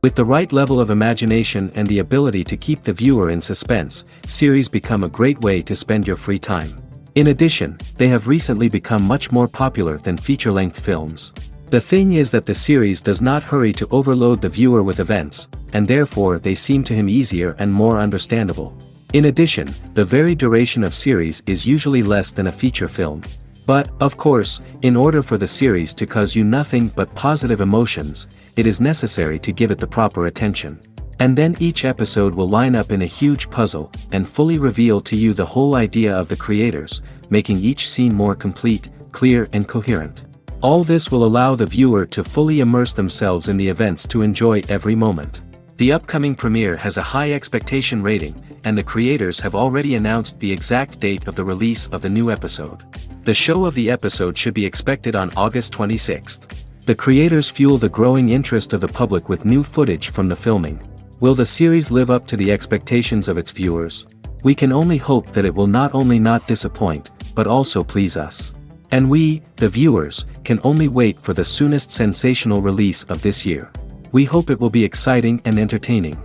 With the right level of imagination and the ability to keep the viewer in suspense, series become a great way to spend your free time. In addition, they have recently become much more popular than feature-length films. The thing is that the series does not hurry to overload the viewer with events, and therefore they seem to him easier and more understandable. In addition, the very duration of series is usually less than a feature film. But, of course, in order for the series to cause you nothing but positive emotions, it is necessary to give it the proper attention. And then each episode will line up in a huge puzzle, and fully reveal to you the whole idea of the creators, making each scene more complete, clear and coherent. All this will allow the viewer to fully immerse themselves in the events to enjoy every moment. The upcoming premiere has a high expectation rating, and the creators have already announced the exact date of the release of the new episode. The show of the episode should be expected on August 26th. The creators fuel the growing interest of the public with new footage from the filming. Will the series live up to the expectations of its viewers? We can only hope that it will not only not disappoint, but also please us. And we, the viewers, can only wait for the soonest sensational release of this year. We hope it will be exciting and entertaining.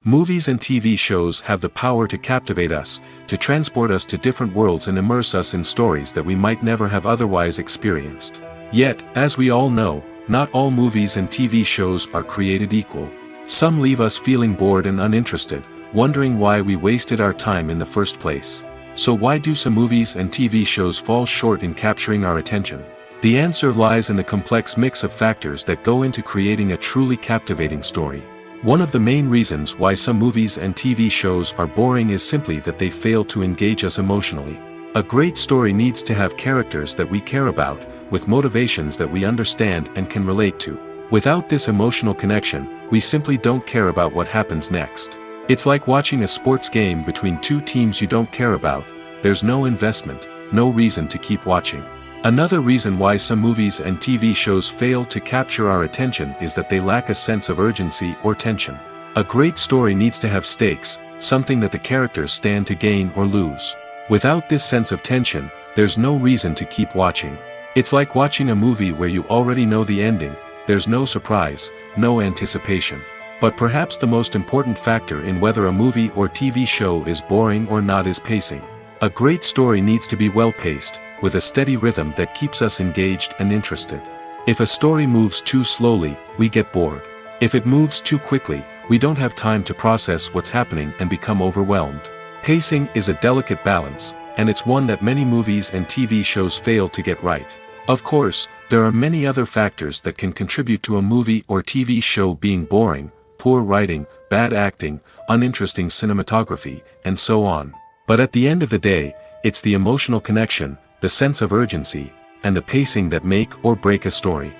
Movies and TV shows have the power to captivate us, to transport us to different worlds and immerse us in stories that we might never have otherwise experienced. Yet, as we all know, not all movies and TV shows are created equal. Some leave us feeling bored and uninterested, wondering why we wasted our time in the first place. So why do some movies and TV shows fall short in capturing our attention? The answer lies in the complex mix of factors that go into creating a truly captivating story. One of the main reasons why some movies and TV shows are boring is simply that they fail to engage us emotionally. A great story needs to have characters that we care about, with motivations that we understand and can relate to. Without this emotional connection, we simply don't care about what happens next. It's like watching a sports game between two teams you don't care about. There's no investment, no reason to keep watching. Another reason why some movies and TV shows fail to capture our attention is that they lack a sense of urgency or tension. A great story needs to have stakes, something that the characters stand to gain or lose. Without this sense of tension, there's no reason to keep watching. It's like watching a movie where you already know the ending, there's no surprise, no anticipation. But perhaps the most important factor in whether a movie or TV show is boring or not is pacing. A great story needs to be well-paced, with a steady rhythm that keeps us engaged and interested. If a story moves too slowly, we get bored. If it moves too quickly, we don't have time to process what's happening and become overwhelmed. Pacing is a delicate balance, and it's one that many movies and TV shows fail to get right. Of course, there are many other factors that can contribute to a movie or TV show being boring: poor writing, bad acting, uninteresting cinematography, and so on. But at the end of the day, it's the emotional connection, the sense of urgency, and the pacing that make or break a story.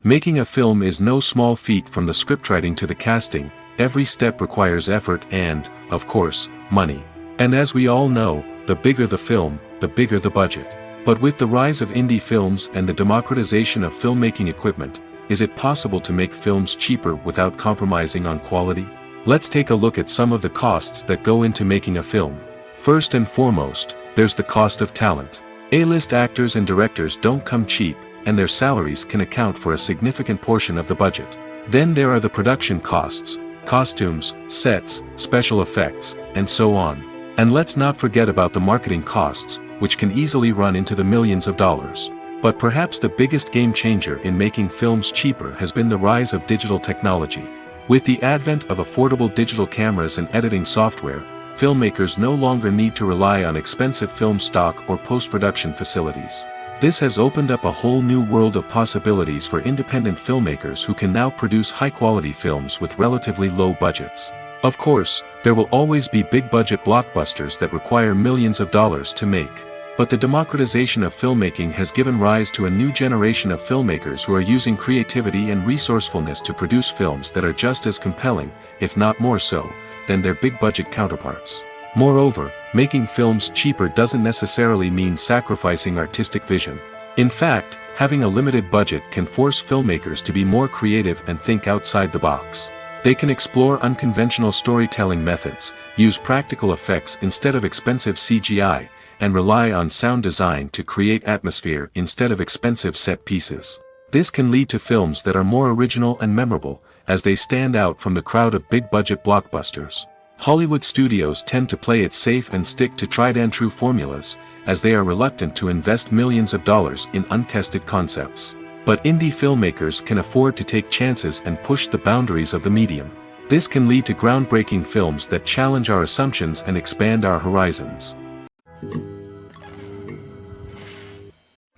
Making a film is no small feat. From the scriptwriting to the casting, every step requires effort and, of course, money. And as we all know, the bigger the film, the bigger the budget. But with the rise of indie films and the democratization of filmmaking equipment, is it possible to make films cheaper without compromising on quality? Let's take a look at some of the costs that go into making a film. First and foremost, there's the cost of talent. A-list actors and directors don't come cheap, and their salaries can account for a significant portion of the budget. Then there are the production costs, costumes, sets, special effects, and so on. And let's not forget about the marketing costs, which can easily run into the millions of dollars. But perhaps the biggest game changer in making films cheaper has been the rise of digital technology. With the advent of affordable digital cameras and editing software, filmmakers no longer need to rely on expensive film stock or post-production facilities. This has opened up a whole new world of possibilities for independent filmmakers who can now produce high-quality films with relatively low budgets. Of course, there will always be big-budget blockbusters that require millions of dollars to make. But the democratization of filmmaking has given rise to a new generation of filmmakers who are using creativity and resourcefulness to produce films that are just as compelling, if not more so, than their big-budget counterparts. Moreover, making films cheaper doesn't necessarily mean sacrificing artistic vision. In fact, having a limited budget can force filmmakers to be more creative and think outside the box. They can explore unconventional storytelling methods, use practical effects instead of expensive CGI, and rely on sound design to create atmosphere instead of expensive set pieces. This can lead to films that are more original and memorable, as they stand out from the crowd of big-budget blockbusters. Hollywood studios tend to play it safe and stick to tried-and-true formulas, as they are reluctant to invest millions of dollars in untested concepts. But indie filmmakers can afford to take chances and push the boundaries of the medium. This can lead to groundbreaking films that challenge our assumptions and expand our horizons.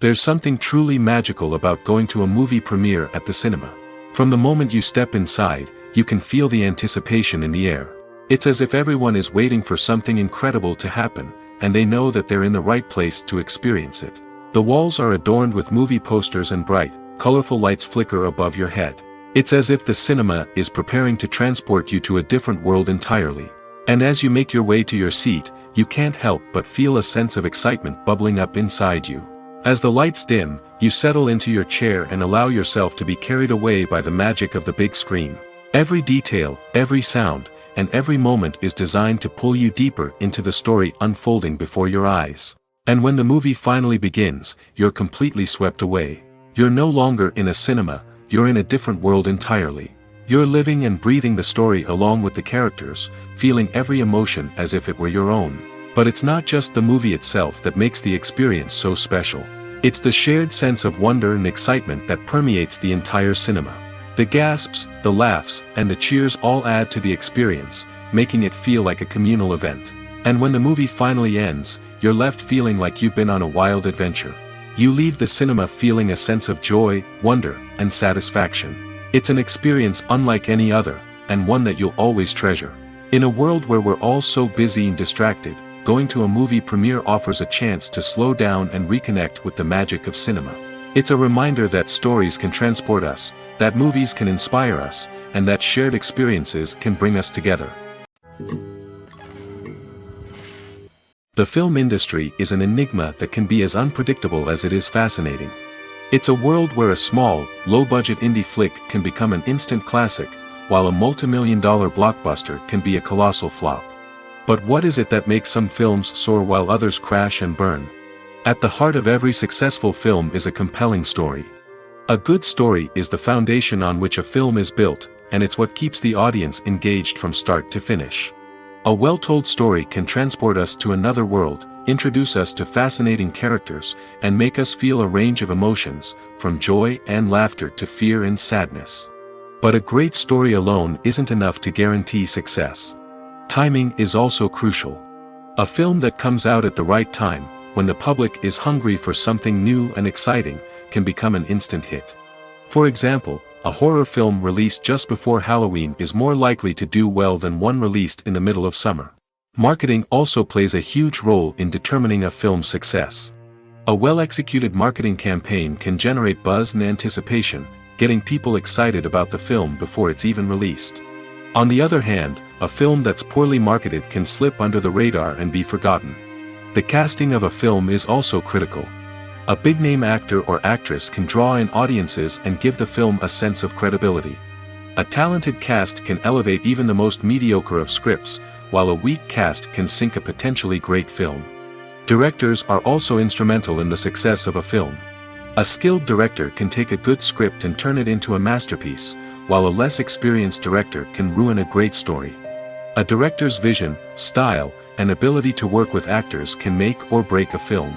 There's something truly magical about going to a movie premiere at the cinema. From the moment you step inside, you can feel the anticipation in the air. It's as if everyone is waiting for something incredible to happen, and they know that they're in the right place to experience it. The walls are adorned with movie posters and bright, colorful lights flicker above your head. It's as if the cinema is preparing to transport you to a different world entirely. And as you make your way to your seat, you can't help but feel a sense of excitement bubbling up inside you. As the lights dim, you settle into your chair and allow yourself to be carried away by the magic of the big screen. Every detail, every sound, and every moment is designed to pull you deeper into the story unfolding before your eyes. And when the movie finally begins, you're completely swept away. You're no longer in a cinema, you're in a different world entirely. You're living and breathing the story along with the characters, feeling every emotion as if it were your own. But it's not just the movie itself that makes the experience so special. It's the shared sense of wonder and excitement that permeates the entire cinema. The gasps, the laughs, and the cheers all add to the experience, making it feel like a communal event. And when the movie finally ends, you're left feeling like you've been on a wild adventure. You leave the cinema feeling a sense of joy, wonder, and satisfaction. It's an experience unlike any other, and one that you'll always treasure. In a world where we're all so busy and distracted, going to a movie premiere offers a chance to slow down and reconnect with the magic of cinema. It's a reminder that stories can transport us, that movies can inspire us, and that shared experiences can bring us together. The film industry is an enigma that can be as unpredictable as it is fascinating. It's a world where a small, low-budget indie flick can become an instant classic, while a multi-million-dollar blockbuster can be a colossal flop. But what is it that makes some films soar while others crash and burn? At the heart of every successful film is a compelling story. A good story is the foundation on which a film is built, and it's what keeps the audience engaged from start to finish. A well-told story can transport us to another world, introduce us to fascinating characters, and make us feel a range of emotions, from joy and laughter to fear and sadness. But a great story alone isn't enough to guarantee success. Timing is also crucial. A film that comes out at the right time, when the public is hungry for something new and exciting, can become an instant hit. For example, a horror film released just before Halloween is more likely to do well than one released in the middle of summer. Marketing also plays a huge role in determining a film's success. A well-executed marketing campaign can generate buzz and anticipation, getting people excited about the film before it's even released. On the other hand, a film that's poorly marketed can slip under the radar and be forgotten. The casting of a film is also critical. A big-name actor or actress can draw in audiences and give the film a sense of credibility. A talented cast can elevate even the most mediocre of scripts, while a weak cast can sink a potentially great film. Directors are also instrumental in the success of a film. A skilled director can take a good script and turn it into a masterpiece, while a less experienced director can ruin a great story. A director's vision, style, and ability to work with actors can make or break a film.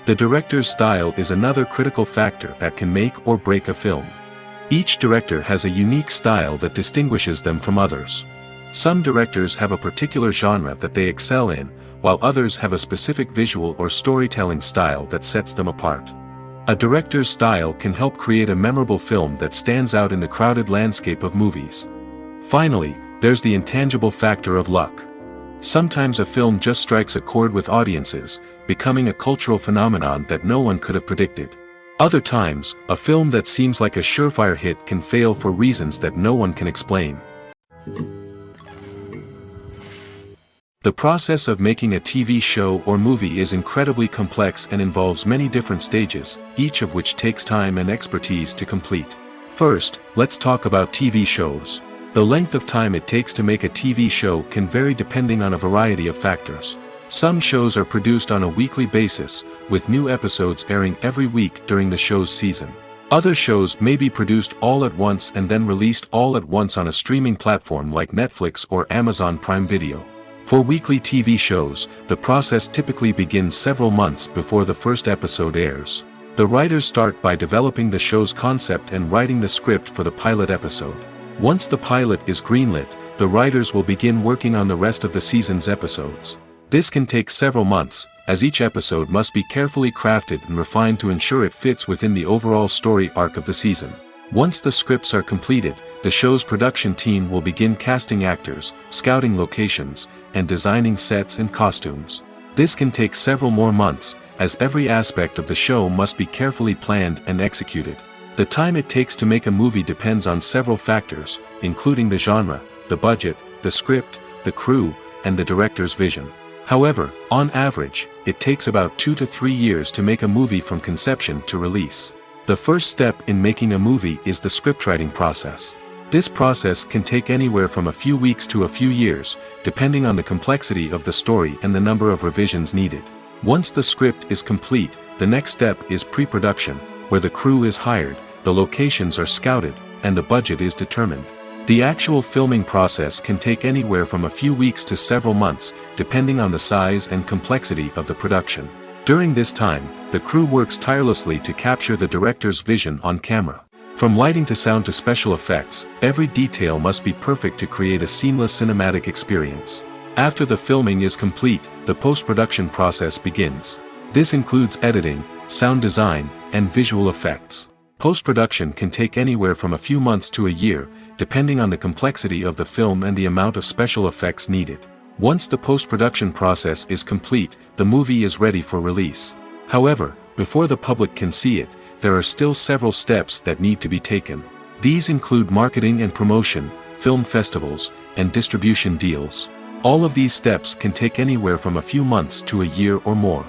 The director's style is another critical factor that can make or break a film. Each director has a unique style that distinguishes them from others. Some directors have a particular genre that they excel in, while others have a specific visual or storytelling style that sets them apart. A director's style can help create a memorable film that stands out in the crowded landscape of movies. Finally, there's the intangible factor of luck. Sometimes a film just strikes a chord with audiences, becoming a cultural phenomenon that no one could have predicted. Other times, a film that seems like a surefire hit can fail for reasons that no one can explain. The process of making a TV show or movie is incredibly complex and involves many different stages, each of which takes time and expertise to complete. First, let's talk about TV shows. The length of time it takes to make a TV show can vary depending on a variety of factors. Some shows are produced on a weekly basis, with new episodes airing every week during the show's season. Other shows may be produced all at once and then released all at once on a streaming platform like Netflix or Amazon Prime Video. For weekly TV shows, the process typically begins several months before the first episode airs. The writers start by developing the show's concept and writing the script for the pilot episode. Once the pilot is greenlit, the writers will begin working on the rest of the season's episodes. This can take several months, as each episode must be carefully crafted and refined to ensure it fits within the overall story arc of the season. Once the scripts are completed, the show's production team will begin casting actors, scouting locations, and designing sets and costumes. This can take several more months, as every aspect of the show must be carefully planned and executed. The time it takes to make a movie depends on several factors, including the genre, the budget, the script, the crew, and the director's vision. However, on average, it takes about 2 to 3 years to make a movie from conception to release. The first step in making a movie is the scriptwriting process. This process can take anywhere from a few weeks to a few years, depending on the complexity of the story and the number of revisions needed. Once the script is complete, the next step is pre-production, where the crew is hired, the locations are scouted, and the budget is determined. The actual filming process can take anywhere from a few weeks to several months, depending on the size and complexity of the production. During this time, the crew works tirelessly to capture the director's vision on camera. From lighting to sound to special effects, every detail must be perfect to create a seamless cinematic experience. After the filming is complete, the post-production process begins. This includes editing, sound design, and visual effects. Post-production can take anywhere from a few months to a year, depending on the complexity of the film and the amount of special effects needed. Once the post-production process is complete, the movie is ready for release. However, before the public can see it, there are still several steps that need to be taken. These include marketing and promotion, film festivals, and distribution deals. All of these steps can take anywhere from a few months to a year or more.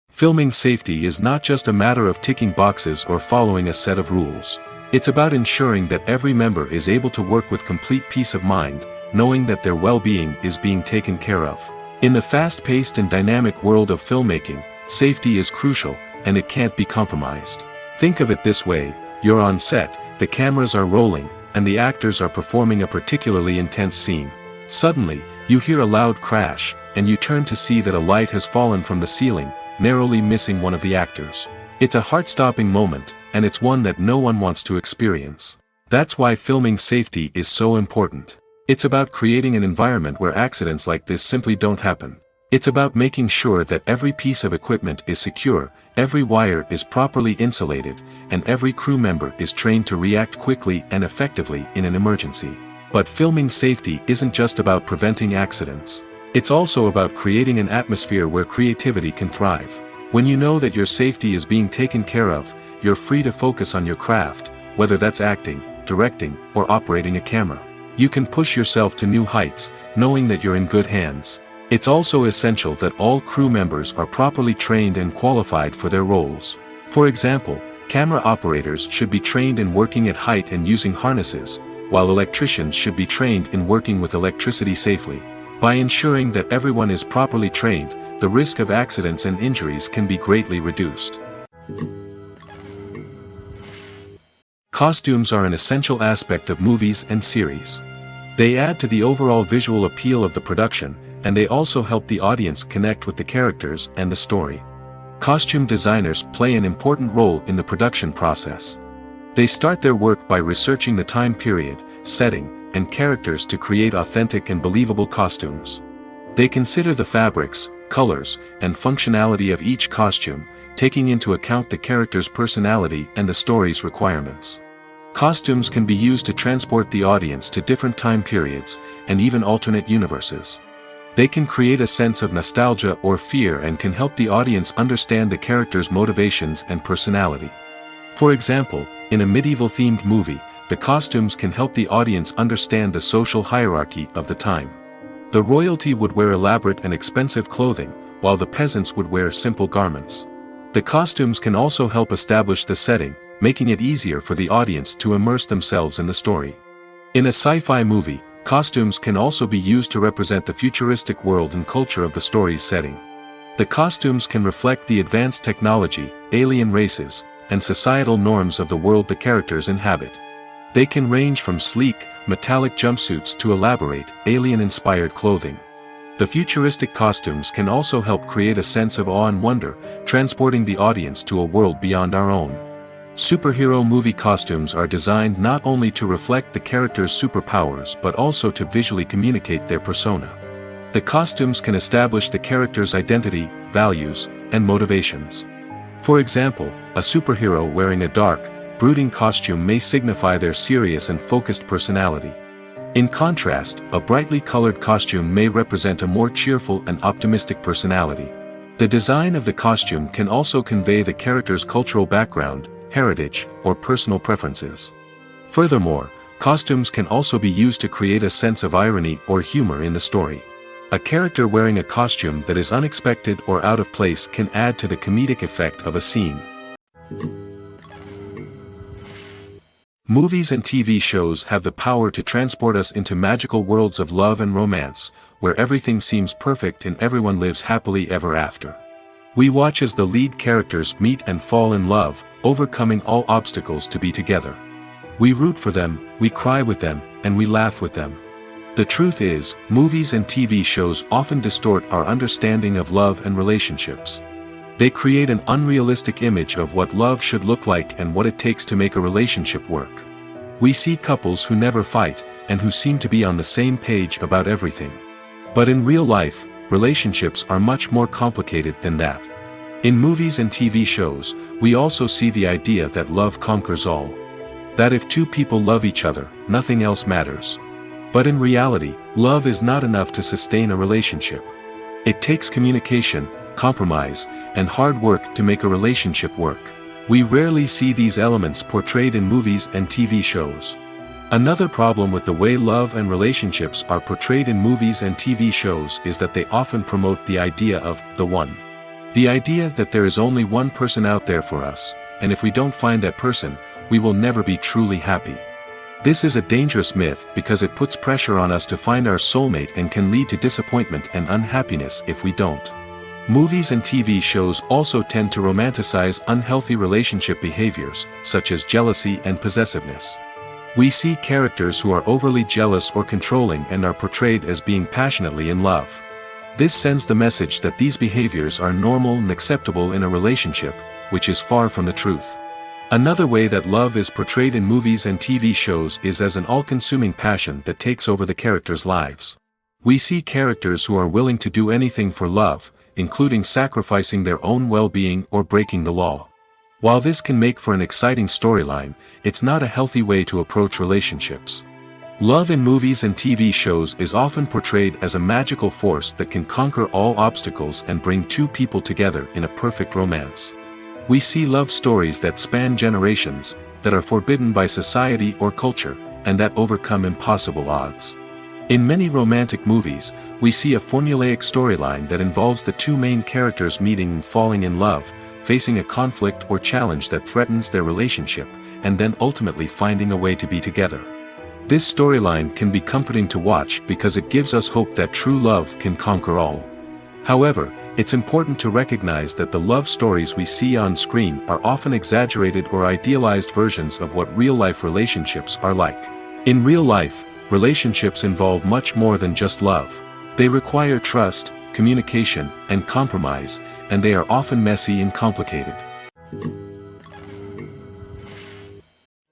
Filming safety is not just a matter of ticking boxes or following a set of rules. It's about ensuring that every member is able to work with complete peace of mind, knowing that their well-being is being taken care of. In the fast-paced and dynamic world of filmmaking, safety is crucial, and it can't be compromised. Think of it this way: you're on set, the cameras are rolling, and the actors are performing a particularly intense scene. Suddenly, you hear a loud crash, and you turn to see that a light has fallen from the ceiling, narrowly missing one of the actors. It's a heart-stopping moment, and it's one that no one wants to experience. That's why filming safety is so important. It's about creating an environment where accidents like this simply don't happen. It's about making sure that every piece of equipment is secure, every wire is properly insulated, and every crew member is trained to react quickly and effectively in an emergency. But filming safety isn't just about preventing accidents. It's also about creating an atmosphere where creativity can thrive. When you know that your safety is being taken care of, you're free to focus on your craft, whether that's acting, directing, or operating a camera. You can push yourself to new heights, knowing that you're in good hands. It's also essential that all crew members are properly trained and qualified for their roles. For example, camera operators should be trained in working at height and using harnesses, while electricians should be trained in working with electricity safely. By ensuring that everyone is properly trained, the risk of accidents and injuries can be greatly reduced. Costumes are an essential aspect of movies and series. They add to the overall visual appeal of the production, and they also help the audience connect with the characters and the story. Costume designers play an important role in the production process. They start their work by researching the time period, setting, and characters to create authentic and believable costumes. They consider the fabrics, colors, and functionality of each costume, taking into account the character's personality and the story's requirements. Costumes can be used to transport the audience to different time periods, and even alternate universes. They can create a sense of nostalgia or fear and can help the audience understand the character's motivations and personality. For example, in a medieval-themed movie, the costumes can help the audience understand the social hierarchy of the time. The royalty would wear elaborate and expensive clothing, while the peasants would wear simple garments. The costumes can also help establish the setting, making it easier for the audience to immerse themselves in the story. In a sci-fi movie, Costumes can also be used to represent the futuristic world and culture of the story's setting. The costumes can reflect the advanced technology, alien races, and societal norms of the world the characters inhabit. They can range from sleek, metallic jumpsuits to elaborate, alien-inspired clothing. The futuristic costumes can also help create a sense of awe and wonder, transporting the audience to a world beyond our own. Superhero movie costumes are designed not only to reflect the character's superpowers but also to visually communicate their persona. The costumes can establish the character's identity, values, and motivations. For example, a superhero wearing a dark, brooding costume may signify their serious and focused personality. In contrast, a brightly colored costume may represent a more cheerful and optimistic personality. The design of the costume can also convey the character's cultural background, heritage, or personal preferences. Furthermore, costumes can also be used to create a sense of irony or humor in the story. A character wearing a costume that is unexpected or out of place can add to the comedic effect of a scene. Movies and TV shows have the power to transport us into magical worlds of love and romance, where everything seems perfect and everyone lives happily ever after. We watch as the lead characters meet and fall in love, overcoming all obstacles to be together. We root for them, we cry with them, and we laugh with them. The truth is, movies and TV shows often distort our understanding of love and relationships. They create an unrealistic image of what love should look like and what it takes to make a relationship work. We see couples who never fight, and who seem to be on the same page about everything. But in real life, relationships are much more complicated than that. In movies and TV shows, we also see the idea that love conquers all. That if two people love each other, nothing else matters. But in reality, love is not enough to sustain a relationship. It takes communication, compromise, and hard work to make a relationship work. We rarely see these elements portrayed in movies and TV shows. Another problem with the way love and relationships are portrayed in movies and TV shows is that they often promote the idea of the one. The idea that there is only one person out there for us, and if we don't find that person, we will never be truly happy. This is a dangerous myth because it puts pressure on us to find our soulmate and can lead to disappointment and unhappiness if we don't. Movies and TV shows also tend to romanticize unhealthy relationship behaviors, such as jealousy and possessiveness. We see characters who are overly jealous or controlling and are portrayed as being passionately in love. This sends the message that these behaviors are normal and acceptable in a relationship, which is far from the truth. Another way that love is portrayed in movies and TV shows is as an all-consuming passion that takes over the characters' lives. We see characters who are willing to do anything for love, including sacrificing their own well-being or breaking the law. While this can make for an exciting storyline, it's not a healthy way to approach relationships. Love in movies and TV shows is often portrayed as a magical force that can conquer all obstacles and bring two people together in a perfect romance. We see love stories that span generations, that are forbidden by society or culture, and that overcome impossible odds. In many romantic movies, we see a formulaic storyline that involves the two main characters meeting and falling in love, facing a conflict or challenge that threatens their relationship, and then ultimately finding a way to be together. This storyline can be comforting to watch because it gives us hope that true love can conquer all. However, it's important to recognize that the love stories we see on screen are often exaggerated or idealized versions of what real-life relationships are like. In real life, relationships involve much more than just love. They require trust, communication, and compromise, and they are often messy and complicated.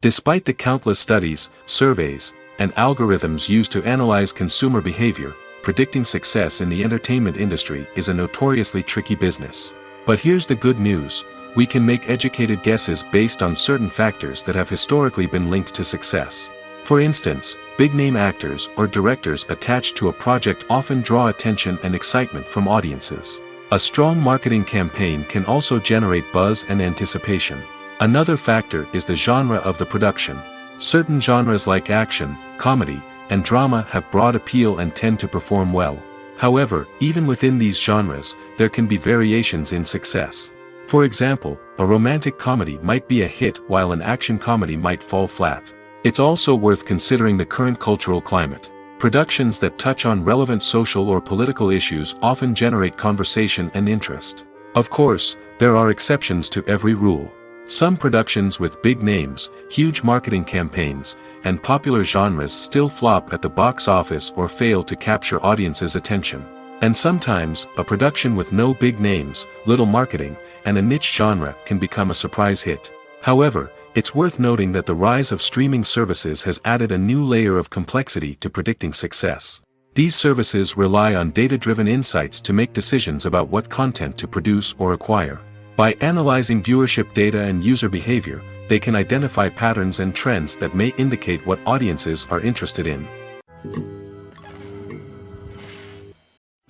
Despite the countless studies, surveys, and algorithms used to analyze consumer behavior, predicting success in the entertainment industry is a notoriously tricky business. But here's the good news: we can make educated guesses based on certain factors that have historically been linked to success. For instance, big-name actors or directors attached to a project often draw attention and excitement from audiences. A strong marketing campaign can also generate buzz and anticipation. Another factor is the genre of the production. Certain genres like action, comedy, and drama have broad appeal and tend to perform well. However, even within these genres, there can be variations in success. For example, a romantic comedy might be a hit while an action comedy might fall flat. It's also worth considering the current cultural climate. Productions that touch on relevant social or political issues often generate conversation and interest. Of course, there are exceptions to every rule. Some productions with big names, huge marketing campaigns, and popular genres still flop at the box office or fail to capture audiences' attention. And sometimes, a production with no big names, little marketing, and a niche genre can become a surprise hit. However, it's worth noting that the rise of streaming services has added a new layer of complexity to predicting success. These services rely on data-driven insights to make decisions about what content to produce or acquire. By analyzing viewership data and user behavior, they can identify patterns and trends that may indicate what audiences are interested in.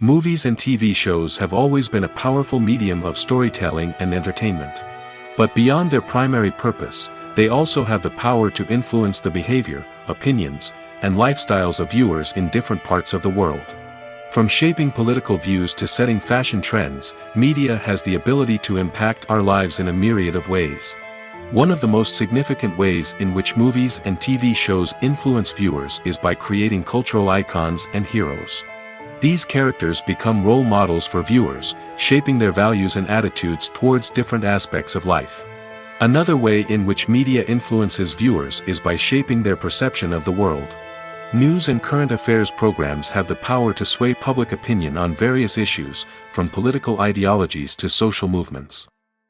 Movies and TV shows have always been a powerful medium of storytelling and entertainment. But beyond their primary purpose, they also have the power to influence the behavior, opinions, and lifestyles of viewers in different parts of the world. From shaping political views to setting fashion trends, media has the ability to impact our lives in a myriad of ways. One of the most significant ways in which movies and TV shows influence viewers is by creating cultural icons and heroes. These characters become role models for viewers, shaping their values and attitudes towards different aspects of life. Another way in which media influences viewers is by shaping their perception of the world. News and current affairs programs have the power to sway public opinion on various issues, from political ideologies to social movements.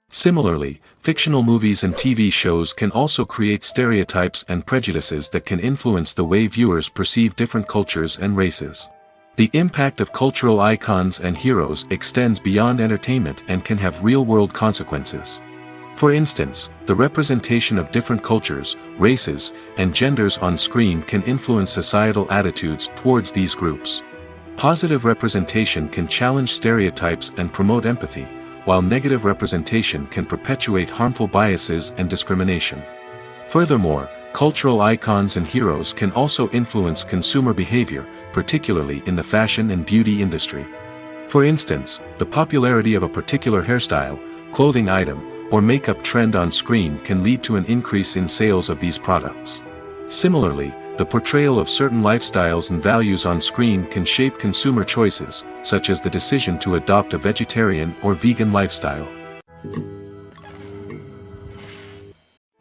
Similarly, fictional movies and TV shows can also create stereotypes and prejudices that can influence the way viewers perceive different cultures and races. The impact of cultural icons and heroes extends beyond entertainment and can have real-world consequences. For instance, the representation of different cultures, races, and genders on screen can influence societal attitudes towards these groups. Positive representation can challenge stereotypes and promote empathy, while negative representation can perpetuate harmful biases and discrimination. Furthermore, cultural icons and heroes can also influence consumer behavior, particularly in the fashion and beauty industry. For instance, the popularity of a particular hairstyle, clothing item, or makeup trend on screen can lead to an increase in sales of these products. Similarly, the portrayal of certain lifestyles and values on screen can shape consumer choices, such as the decision to adopt a vegetarian or vegan lifestyle.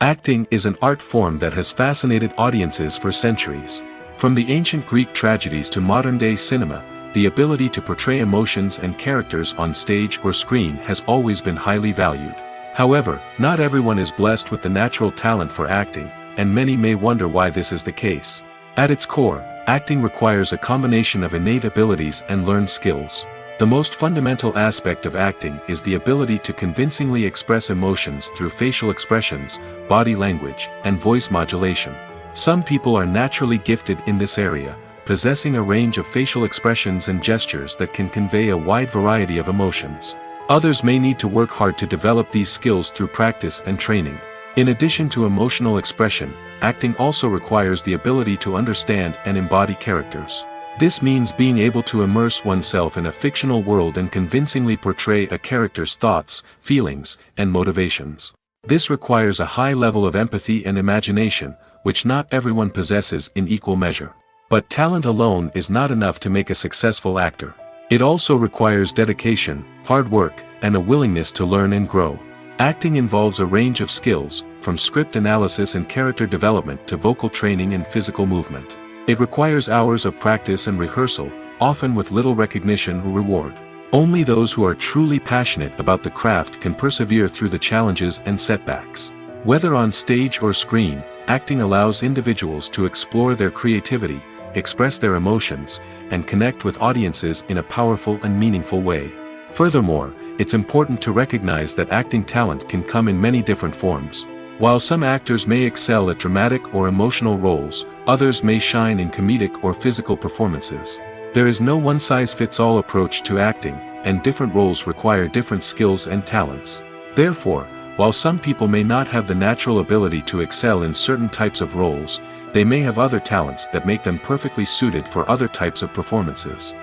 Acting is an art form that has fascinated audiences for centuries. From the ancient Greek tragedies to modern-day cinema, the ability to portray emotions and characters on stage or screen has always been highly valued. However, not everyone is blessed with the natural talent for acting, and many may wonder why this is the case. At its core, acting requires a combination of innate abilities and learned skills. The most fundamental aspect of acting is the ability to convincingly express emotions through facial expressions, body language, and voice modulation. Some people are naturally gifted in this area, possessing a range of facial expressions and gestures that can convey a wide variety of emotions. Others may need to work hard to develop these skills through practice and training. In addition to emotional expression, acting also requires the ability to understand and embody characters. This means being able to immerse oneself in a fictional world and convincingly portray a character's thoughts, feelings, and motivations. This requires a high level of empathy and imagination, which not everyone possesses in equal measure. But talent alone is not enough to make a successful actor. It also requires dedication, hard work, and a willingness to learn and grow. Acting involves a range of skills, from script analysis and character development to vocal training and physical movement. It requires hours of practice and rehearsal, often with little recognition or reward. Only those who are truly passionate about the craft can persevere through the challenges and setbacks. Whether on stage or screen, acting allows individuals to explore their creativity, express their emotions, and connect with audiences in a powerful and meaningful way. Furthermore, it's important to recognize that acting talent can come in many different forms. While some actors may excel at dramatic or emotional roles, others may shine in comedic or physical performances. There is no one-size-fits-all approach to acting, and different roles require different skills and talents. Therefore, while some people may not have the natural ability to excel in certain types of roles, they may have other talents that make them perfectly suited for other types of performances.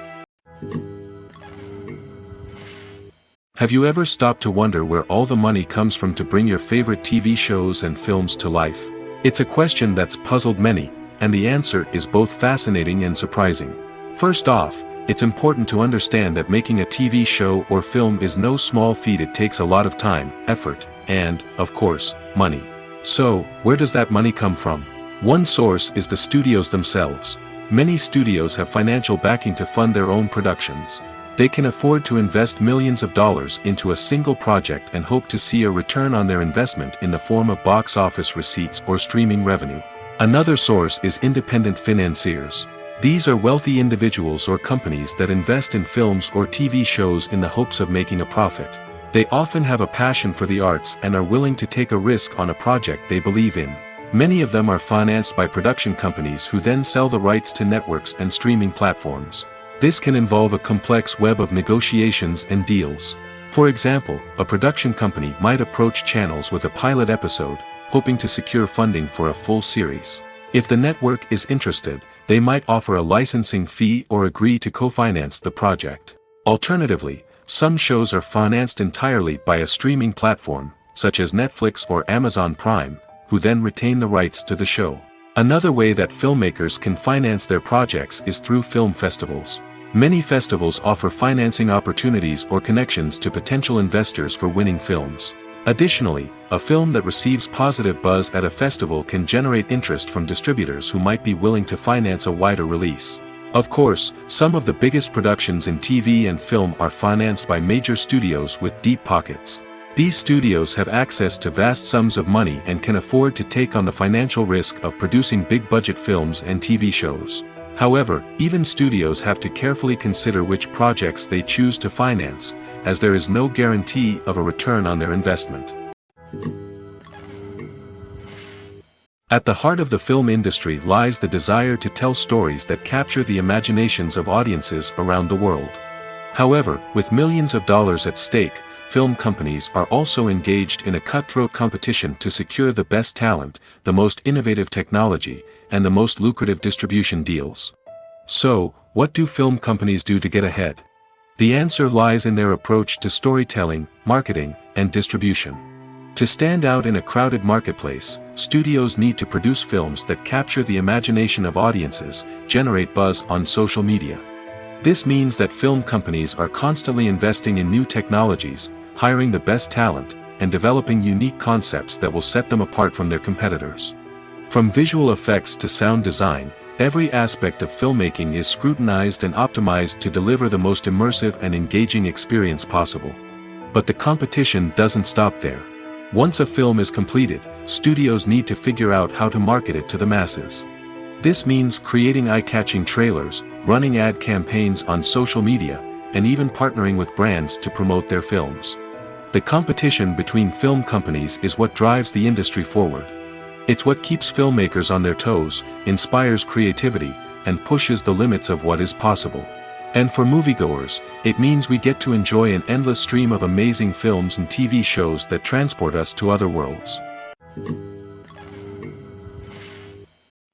Have you ever stopped to wonder where all the money comes from to bring your favorite TV shows and films to life? It's a question that's puzzled many, and the answer is both fascinating and surprising. First off, it's important to understand that making a TV show or film is no small feat. It takes a lot of time, effort, and, of course, money. So, where does that money come from? One source is the studios themselves. Many studios have financial backing to fund their own productions. They can afford to invest millions of dollars into a single project and hope to see a return on their investment in the form of box office receipts or streaming revenue. Another source is independent financiers. These are wealthy individuals or companies that invest in films or TV shows in the hopes of making a profit. They often have a passion for the arts and are willing to take a risk on a project they believe in. Many of them are financed by production companies who then sell the rights to networks and streaming platforms. This can involve a complex web of negotiations and deals. For example, a production company might approach channels with a pilot episode, hoping to secure funding for a full series. If the network is interested, they might offer a licensing fee or agree to co-finance the project. Alternatively, some shows are financed entirely by a streaming platform, such as Netflix or Amazon Prime, who then retain the rights to the show. Another way that filmmakers can finance their projects is through film festivals. Many festivals offer financing opportunities or connections to potential investors for winning films. Additionally, a film that receives positive buzz at a festival can generate interest from distributors who might be willing to finance a wider release. Of course, some of the biggest productions in TV and film are financed by major studios with deep pockets. These studios have access to vast sums of money and can afford to take on the financial risk of producing big-budget films and TV shows. However, even studios have to carefully consider which projects they choose to finance, as there is no guarantee of a return on their investment. At the heart of the film industry lies the desire to tell stories that capture the imaginations of audiences around the world. However, with millions of dollars at stake, film companies are also engaged in a cutthroat competition to secure the best talent, the most innovative technology, and the most lucrative distribution deals. So, what do film companies do to get ahead? The answer lies in their approach to storytelling, marketing, and distribution. To stand out in a crowded marketplace, studios need to produce films that capture the imagination of audiences, generate buzz on social media. This means that film companies are constantly investing in new technologies, hiring the best talent, and developing unique concepts that will set them apart from their competitors. From visual effects to sound design, every aspect of filmmaking is scrutinized and optimized to deliver the most immersive and engaging experience possible. But the competition doesn't stop there. Once a film is completed, studios need to figure out how to market it to the masses. This means creating eye-catching trailers, running ad campaigns on social media, and even partnering with brands to promote their films. The competition between film companies is what drives the industry forward. It's what keeps filmmakers on their toes, inspires creativity, and pushes the limits of what is possible. And for moviegoers, it means we get to enjoy an endless stream of amazing films and TV shows that transport us to other worlds.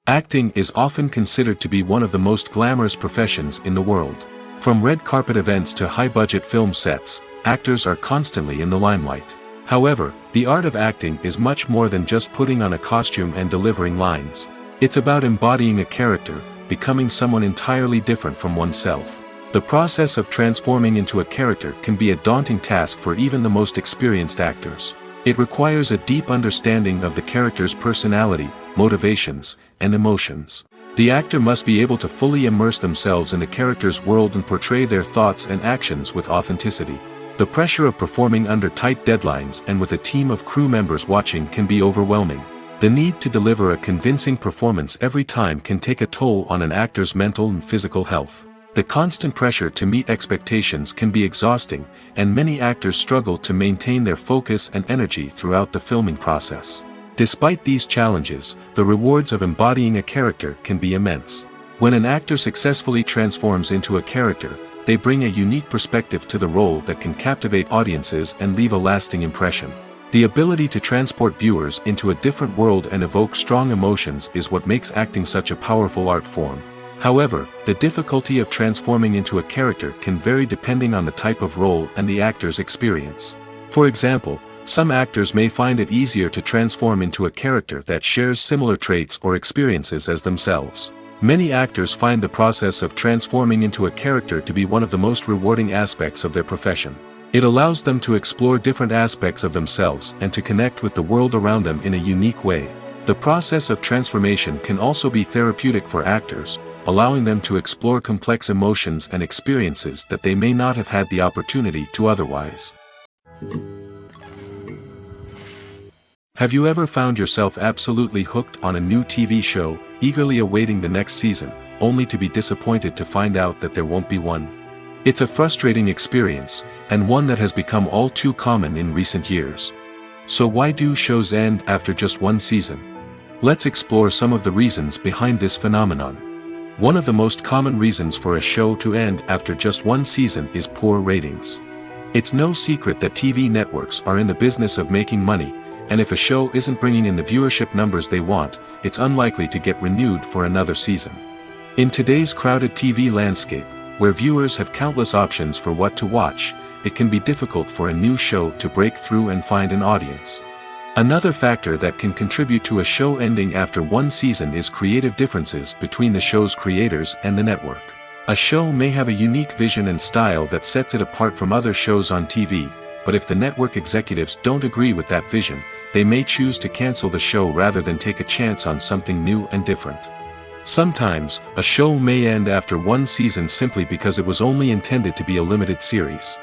Acting is often considered to be one of the most glamorous professions in the world. From red carpet events to high-budget film sets, actors are constantly in the limelight. However, the art of acting is much more than just putting on a costume and delivering lines. It's about embodying a character, becoming someone entirely different from oneself. The process of transforming into a character can be a daunting task for even the most experienced actors. It requires a deep understanding of the character's personality, motivations, and emotions. The actor must be able to fully immerse themselves in the character's world and portray their thoughts and actions with authenticity. The pressure of performing under tight deadlines and with a team of crew members watching can be overwhelming. The need to deliver a convincing performance every time can take a toll on an actor's mental and physical health. The constant pressure to meet expectations can be exhausting, and many actors struggle to maintain their focus and energy throughout the filming process. Despite these challenges, the rewards of embodying a character can be immense. When an actor successfully transforms into a character, they bring a unique perspective to the role that can captivate audiences and leave a lasting impression. The ability to transport viewers into a different world and evoke strong emotions is what makes acting such a powerful art form. However, the difficulty of transforming into a character can vary depending on the type of role and the actor's experience. For example, Some actors may find it easier to transform into a character that shares similar traits or experiences as themselves. Many actors find the process of transforming into a character to be one of the most rewarding aspects of their profession. It allows them to explore different aspects of themselves and to connect with the world around them in a unique way. The process of transformation can also be therapeutic for actors, allowing them to explore complex emotions and experiences that they may not have had the opportunity to otherwise. Have you ever found yourself absolutely hooked on a new TV show, eagerly awaiting the next season, only to be disappointed to find out that there won't be one? It's a frustrating experience, and one that has become all too common in recent years. So why do shows end after just one season? Let's explore some of the reasons behind this phenomenon. One of the most common reasons for a show to end after just one season is poor ratings. It's no secret that TV networks are in the business of making money, and if a show isn't bringing in the viewership numbers they want, it's unlikely to get renewed for another season. In today's crowded TV landscape, where viewers have countless options for what to watch, it can be difficult for a new show to break through and find an audience. Another factor that can contribute to a show ending after one season is creative differences between the show's creators and the network. A show may have a unique vision and style that sets it apart from other shows on TV, but if the network executives don't agree with that vision, they may choose to cancel the show rather than take a chance on something new and different. Sometimes, a show may end after one season simply because it was only intended to be a limited series.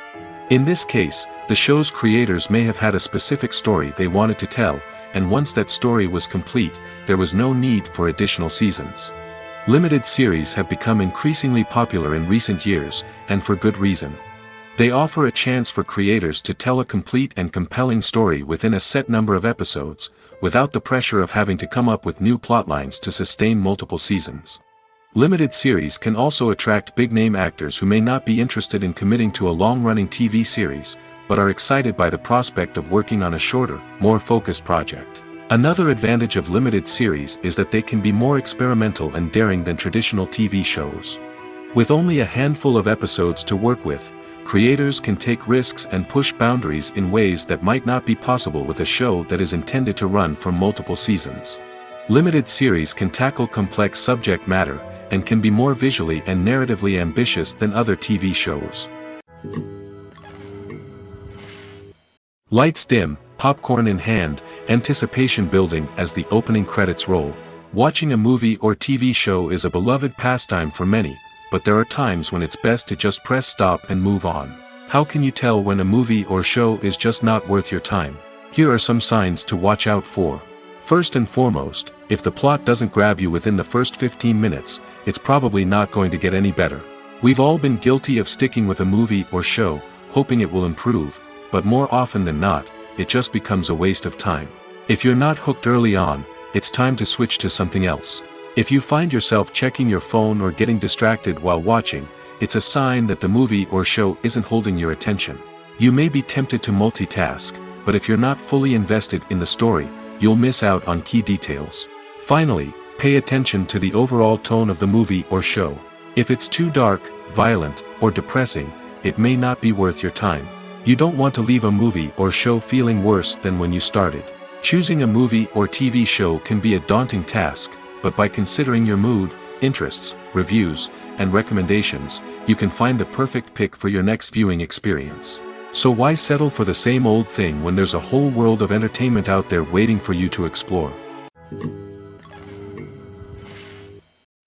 In this case, the show's creators may have had a specific story they wanted to tell, and once that story was complete, there was no need for additional seasons. Limited series have become increasingly popular in recent years, and for good reason. They offer a chance for creators to tell a complete and compelling story within a set number of episodes, without the pressure of having to come up with new plotlines to sustain multiple seasons. Limited series can also attract big-name actors who may not be interested in committing to a long-running TV series, but are excited by the prospect of working on a shorter, more focused project. Another advantage of limited series is that they can be more experimental and daring than traditional TV shows. With only a handful of episodes to work with, creators can take risks and push boundaries in ways that might not be possible with a show that is intended to run for multiple seasons. Limited series can tackle complex subject matter, and can be more visually and narratively ambitious than other TV shows. Lights dim, popcorn in hand, anticipation building as the opening credits roll. Watching a movie or TV show is a beloved pastime for many, but there are times when it's best to just press stop and move on. How can you tell when a movie or show is just not worth your time? Here are some signs to watch out for. First and foremost, if the plot doesn't grab you within the first 15 minutes, it's probably not going to get any better. We've all been guilty of sticking with a movie or show, hoping it will improve, but more often than not, it just becomes a waste of time. If you're not hooked early on, it's time to switch to something else. If you find yourself checking your phone or getting distracted while watching, it's a sign that the movie or show isn't holding your attention. You may be tempted to multitask, but if you're not fully invested in the story, you'll miss out on key details. Finally, pay attention to the overall tone of the movie or show. If it's too dark, violent, or depressing, it may not be worth your time. You don't want to leave a movie or show feeling worse than when you started. Choosing a movie or TV show can be a daunting task, but by considering your mood, interests, reviews, and recommendations, you can find the perfect pick for your next viewing experience. So why settle for the same old thing when there's a whole world of entertainment out there waiting for you to explore?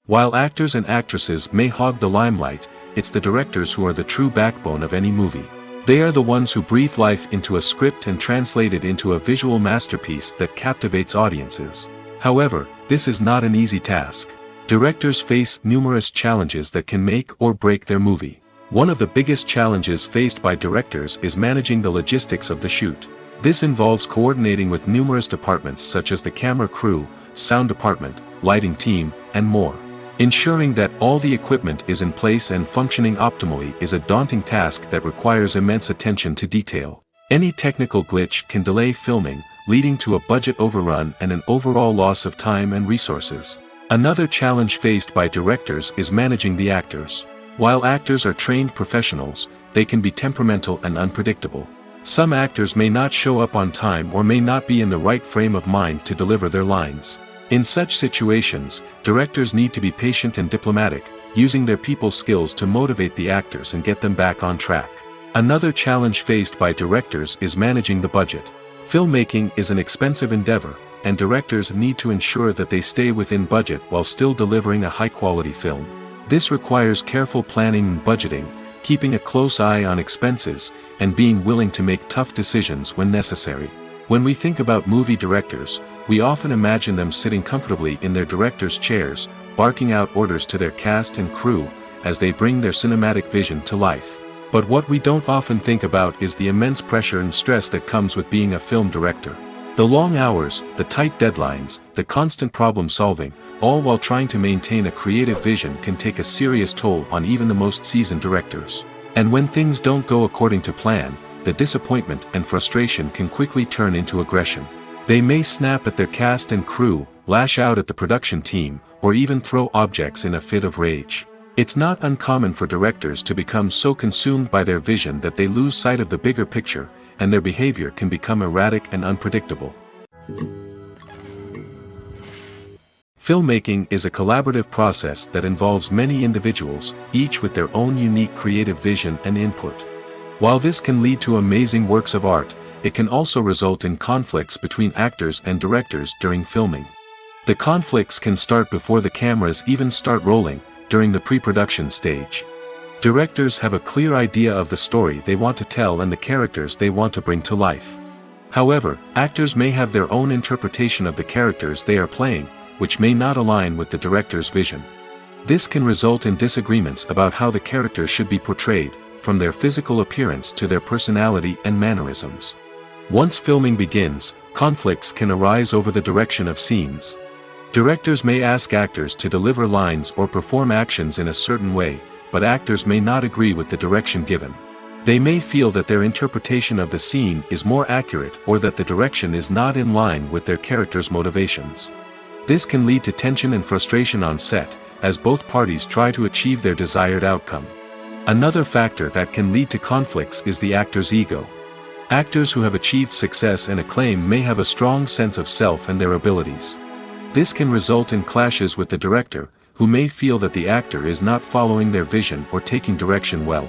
While actors and actresses may hog the limelight, it's the directors who are the true backbone of any movie. They are the ones who breathe life into a script and translate it into a visual masterpiece that captivates audiences. However, this is not an easy task. Directors face numerous challenges that can make or break their movie. One of the biggest challenges faced by directors is managing the logistics of the shoot. This involves coordinating with numerous departments such as the camera crew, sound department, lighting team, and more. Ensuring that all the equipment is in place and functioning optimally is a daunting task that requires immense attention to detail. Any technical glitch can delay filming, leading to a budget overrun and an overall loss of time and resources. Another challenge faced by directors is managing the actors. While actors are trained professionals, they can be temperamental and unpredictable. Some actors may not show up on time or may not be in the right frame of mind to deliver their lines. In such situations, directors need to be patient and diplomatic, using their people skills to motivate the actors and get them back on track. Another challenge faced by directors is managing the budget. Filmmaking is an expensive endeavor, and directors need to ensure that they stay within budget while still delivering a high-quality film. This requires careful planning and budgeting, keeping a close eye on expenses, and being willing to make tough decisions when necessary. When we think about movie directors, we often imagine them sitting comfortably in their director's chairs, barking out orders to their cast and crew, as they bring their cinematic vision to life. But what we don't often think about is the immense pressure and stress that comes with being a film director. The long hours, the tight deadlines, the constant problem solving, all while trying to maintain a creative vision can take a serious toll on even the most seasoned directors. And when things don't go according to plan, the disappointment and frustration can quickly turn into aggression. They may snap at their cast and crew, lash out at the production team, or even throw objects in a fit of rage. It's not uncommon for directors to become so consumed by their vision that they lose sight of the bigger picture, and their behavior can become erratic and unpredictable. Filmmaking is a collaborative process that involves many individuals, each with their own unique creative vision and input. While this can lead to amazing works of art, it can also result in conflicts between actors and directors during filming. The conflicts can start before the cameras even start rolling, during the pre-production stage. Directors have a clear idea of the story they want to tell and the characters they want to bring to life. However, actors may have their own interpretation of the characters they are playing, which may not align with the director's vision. This can result in disagreements about how the characters should be portrayed, from their physical appearance to their personality and mannerisms. Once filming begins, conflicts can arise over the direction of scenes. Directors may ask actors to deliver lines or perform actions in a certain way, but actors may not agree with the direction given. They may feel that their interpretation of the scene is more accurate or that the direction is not in line with their character's motivations. This can lead to tension and frustration on set, as both parties try to achieve their desired outcome. Another factor that can lead to conflicts is the actor's ego. Actors who have achieved success and acclaim may have a strong sense of self and their abilities. This can result in clashes with the director, who may feel that the actor is not following their vision or taking direction well.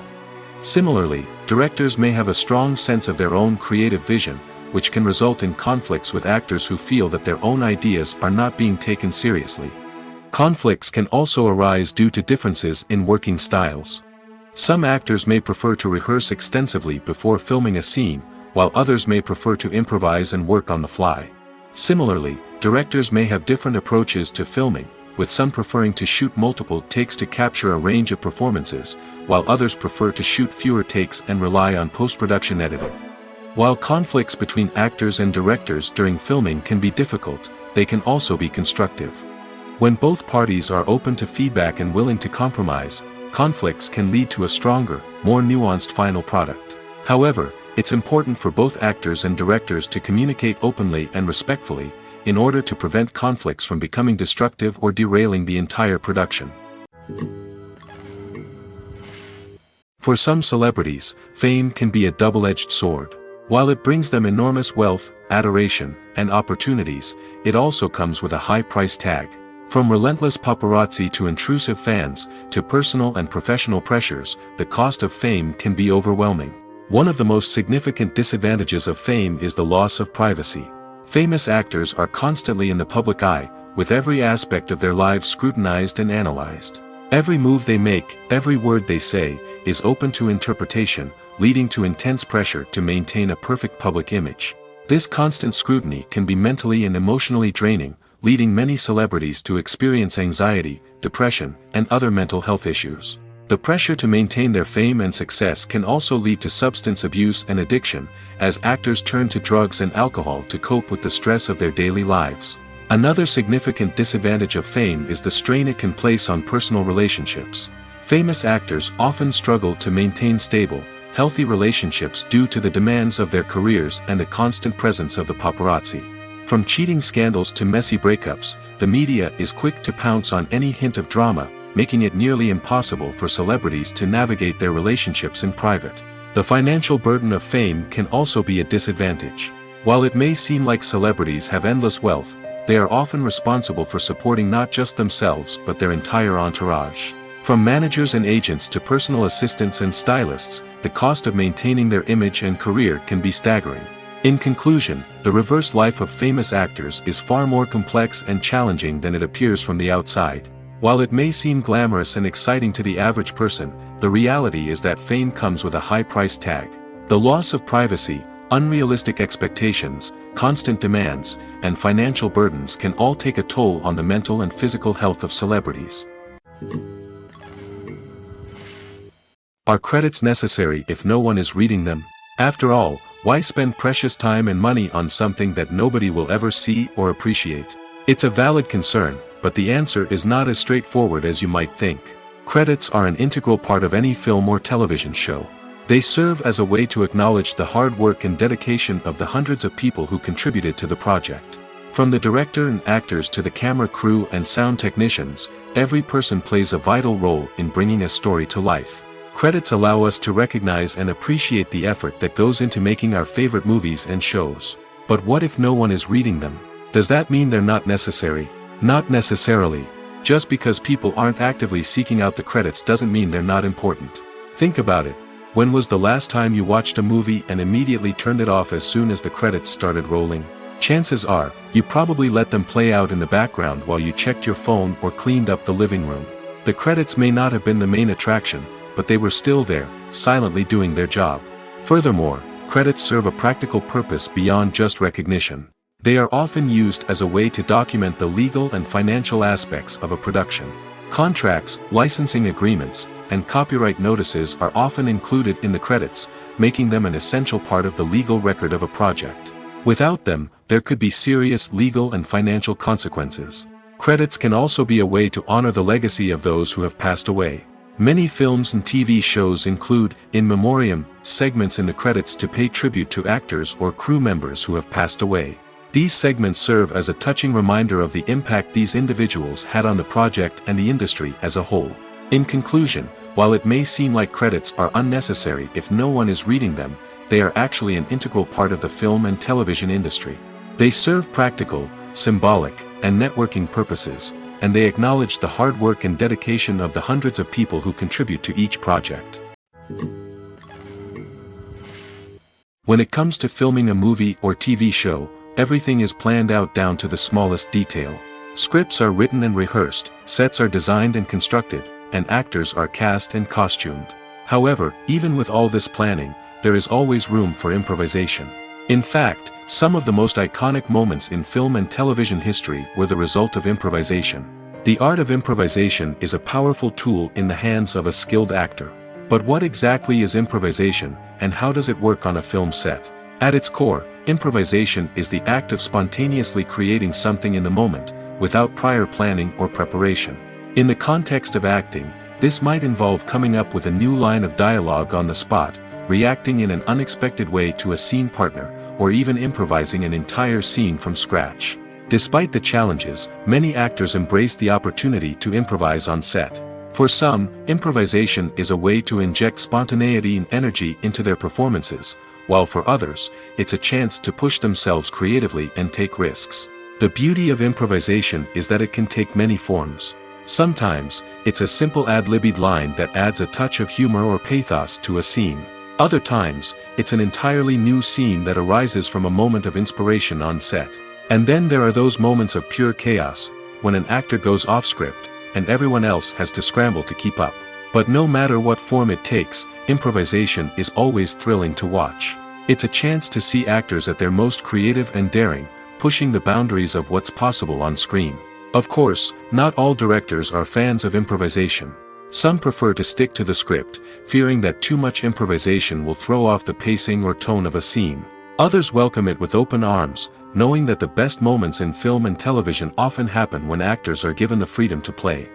Similarly, directors may have a strong sense of their own creative vision, which can result in conflicts with actors who feel that their own ideas are not being taken seriously. Conflicts can also arise due to differences in working styles. Some actors may prefer to rehearse extensively before filming a scene, while others may prefer to improvise and work on the fly. Similarly, directors may have different approaches to filming, with some preferring to shoot multiple takes to capture a range of performances, while others prefer to shoot fewer takes and rely on post-production editing. While conflicts between actors and directors during filming can be difficult, they can also be constructive. When both parties are open to feedback and willing to compromise, conflicts can lead to a stronger, more nuanced final product. However, it's important for both actors and directors to communicate openly and respectfully, in order to prevent conflicts from becoming destructive or derailing the entire production. For some celebrities, fame can be a double-edged sword. While it brings them enormous wealth, adoration, and opportunities, it also comes with a high price tag. From relentless paparazzi to intrusive fans, to personal and professional pressures, the cost of fame can be overwhelming. One of the most significant disadvantages of fame is the loss of privacy. Famous actors are constantly in the public eye, with every aspect of their lives scrutinized and analyzed. Every move they make, every word they say, is open to interpretation, leading to intense pressure to maintain a perfect public image. This constant scrutiny can be mentally and emotionally draining, leading many celebrities to experience anxiety, depression, and other mental health issues. The pressure to maintain their fame and success can also lead to substance abuse and addiction, as actors turn to drugs and alcohol to cope with the stress of their daily lives. Another significant disadvantage of fame is the strain it can place on personal relationships. Famous actors often struggle to maintain stable, healthy relationships due to the demands of their careers and the constant presence of the paparazzi. From cheating scandals to messy breakups, the media is quick to pounce on any hint of drama, making it nearly impossible for celebrities to navigate their relationships in private. The financial burden of fame can also be a disadvantage. While it may seem like celebrities have endless wealth, they are often responsible for supporting not just themselves but their entire entourage. From managers and agents to personal assistants and stylists, the cost of maintaining their image and career can be staggering. In conclusion, the reverse life of famous actors is far more complex and challenging than it appears from the outside. While it may seem glamorous and exciting to the average person, the reality is that fame comes with a high price tag. The loss of privacy, unrealistic expectations, constant demands, and financial burdens can all take a toll on the mental and physical health of celebrities. Are credits necessary if no one is reading them? After all, why spend precious time and money on something that nobody will ever see or appreciate? It's a valid concern, but the answer is not as straightforward as you might think. Credits are an integral part of any film or television show. They serve as a way to acknowledge the hard work and dedication of the hundreds of people who contributed to the project. From the director and actors to the camera crew and sound technicians, every person plays a vital role in bringing a story to life. Credits allow us to recognize and appreciate the effort that goes into making our favorite movies and shows. But what if no one is reading them? Does that mean they're not necessary? Not necessarily. Just because people aren't actively seeking out the credits doesn't mean they're not important. Think about it. When was the last time you watched a movie and immediately turned it off as soon as the credits started rolling? Chances are, you probably let them play out in the background while you checked your phone or cleaned up the living room. The credits may not have been the main attraction, but they were still there, silently doing their job. Furthermore, credits serve a practical purpose beyond just recognition. They are often used as a way to document the legal and financial aspects of a production. Contracts, licensing agreements, and copyright notices are often included in the credits, making them an essential part of the legal record of a project. Without them, there could be serious legal and financial consequences. Credits can also be a way to honor the legacy of those who have passed away. Many films and TV shows include, in memoriam, segments in the credits to pay tribute to actors or crew members who have passed away. These segments serve as a touching reminder of the impact these individuals had on the project and the industry as a whole. In conclusion, while it may seem like credits are unnecessary if no one is reading them, they are actually an integral part of the film and television industry. They serve practical, symbolic, and networking purposes, and they acknowledge the hard work and dedication of the hundreds of people who contribute to each project. When it comes to filming a movie or TV show, everything is planned out down to the smallest detail. Scripts are written and rehearsed, sets are designed and constructed, and actors are cast and costumed. However, even with all this planning, there is always room for improvisation. In fact, some of the most iconic moments in film and television history were the result of improvisation. The art of improvisation is a powerful tool in the hands of a skilled actor. But what exactly is improvisation, and how does it work on a film set? At its core, improvisation is the act of spontaneously creating something in the moment, without prior planning or preparation. In the context of acting, this might involve coming up with a new line of dialogue on the spot, reacting in an unexpected way to a scene partner, or even improvising an entire scene from scratch. Despite the challenges, many actors embrace the opportunity to improvise on set. For some, improvisation is a way to inject spontaneity and energy into their performances, while for others, it's a chance to push themselves creatively and take risks. The beauty of improvisation is that it can take many forms. Sometimes, it's a simple ad-libbed line that adds a touch of humor or pathos to a scene. Other times, it's an entirely new scene that arises from a moment of inspiration on set. And then there are those moments of pure chaos, when an actor goes off script, and everyone else has to scramble to keep up. But no matter what form it takes, improvisation is always thrilling to watch. It's a chance to see actors at their most creative and daring, pushing the boundaries of what's possible on screen. Of course, not all directors are fans of improvisation. Some prefer to stick to the script, fearing that too much improvisation will throw off the pacing or tone of a scene. Others welcome it with open arms, knowing that the best moments in film and television often happen when actors are given the freedom to play.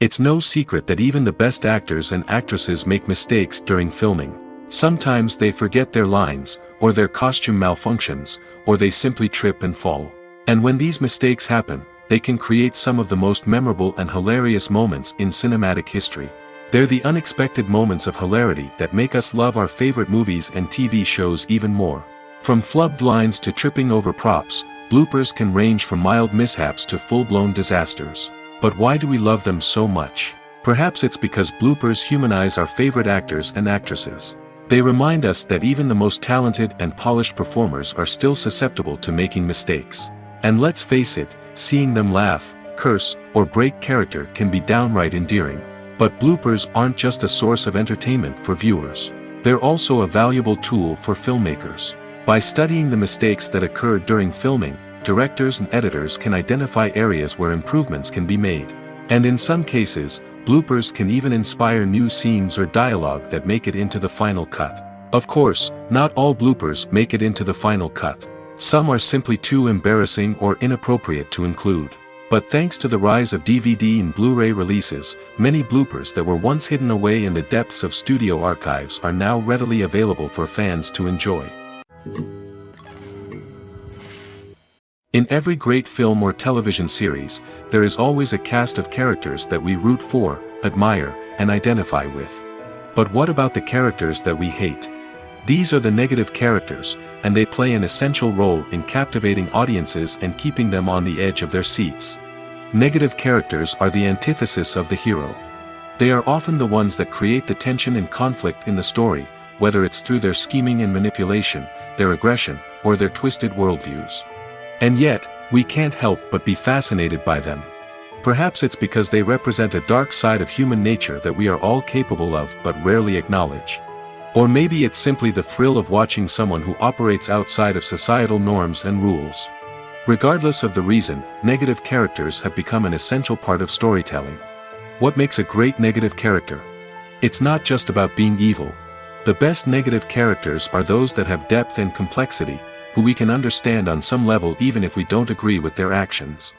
It's no secret that even the best actors and actresses make mistakes during filming. Sometimes they forget their lines, or their costume malfunctions, or they simply trip and fall. And when these mistakes happen, they can create some of the most memorable and hilarious moments in cinematic history. They're the unexpected moments of hilarity that make us love our favorite movies and TV shows even more. From flubbed lines to tripping over props, bloopers can range from mild mishaps to full-blown disasters. But why do we love them so much? Perhaps it's because bloopers humanize our favorite actors and actresses. They remind us that even the most talented and polished performers are still susceptible to making mistakes. And let's face it, seeing them laugh, curse, or break character can be downright endearing. But bloopers aren't just a source of entertainment for viewers. They're also a valuable tool for filmmakers. By studying the mistakes that occurred during filming, directors and editors can identify areas where improvements can be made. And in some cases, bloopers can even inspire new scenes or dialogue that make it into the final cut. Of course, not all bloopers make it into the final cut. Some are simply too embarrassing or inappropriate to include. But thanks to the rise of DVD and Blu-ray releases, many bloopers that were once hidden away in the depths of studio archives are now readily available for fans to enjoy. In every great film or television series, there is always a cast of characters that we root for, admire, and identify with. But what about the characters that we hate? These are the negative characters, and they play an essential role in captivating audiences and keeping them on the edge of their seats. Negative characters are the antithesis of the hero. They are often the ones that create the tension and conflict in the story, whether it's through their scheming and manipulation, their aggression, or their twisted worldviews. And yet, we can't help but be fascinated by them. Perhaps it's because they represent a dark side of human nature that we are all capable of but rarely acknowledge. Or maybe it's simply the thrill of watching someone who operates outside of societal norms and rules. Regardless of the reason, negative characters have become an essential part of storytelling. What makes a great negative character? It's not just about being evil. The best negative characters are those that have depth and complexity, who we can understand on some level even if we don't agree with their actions.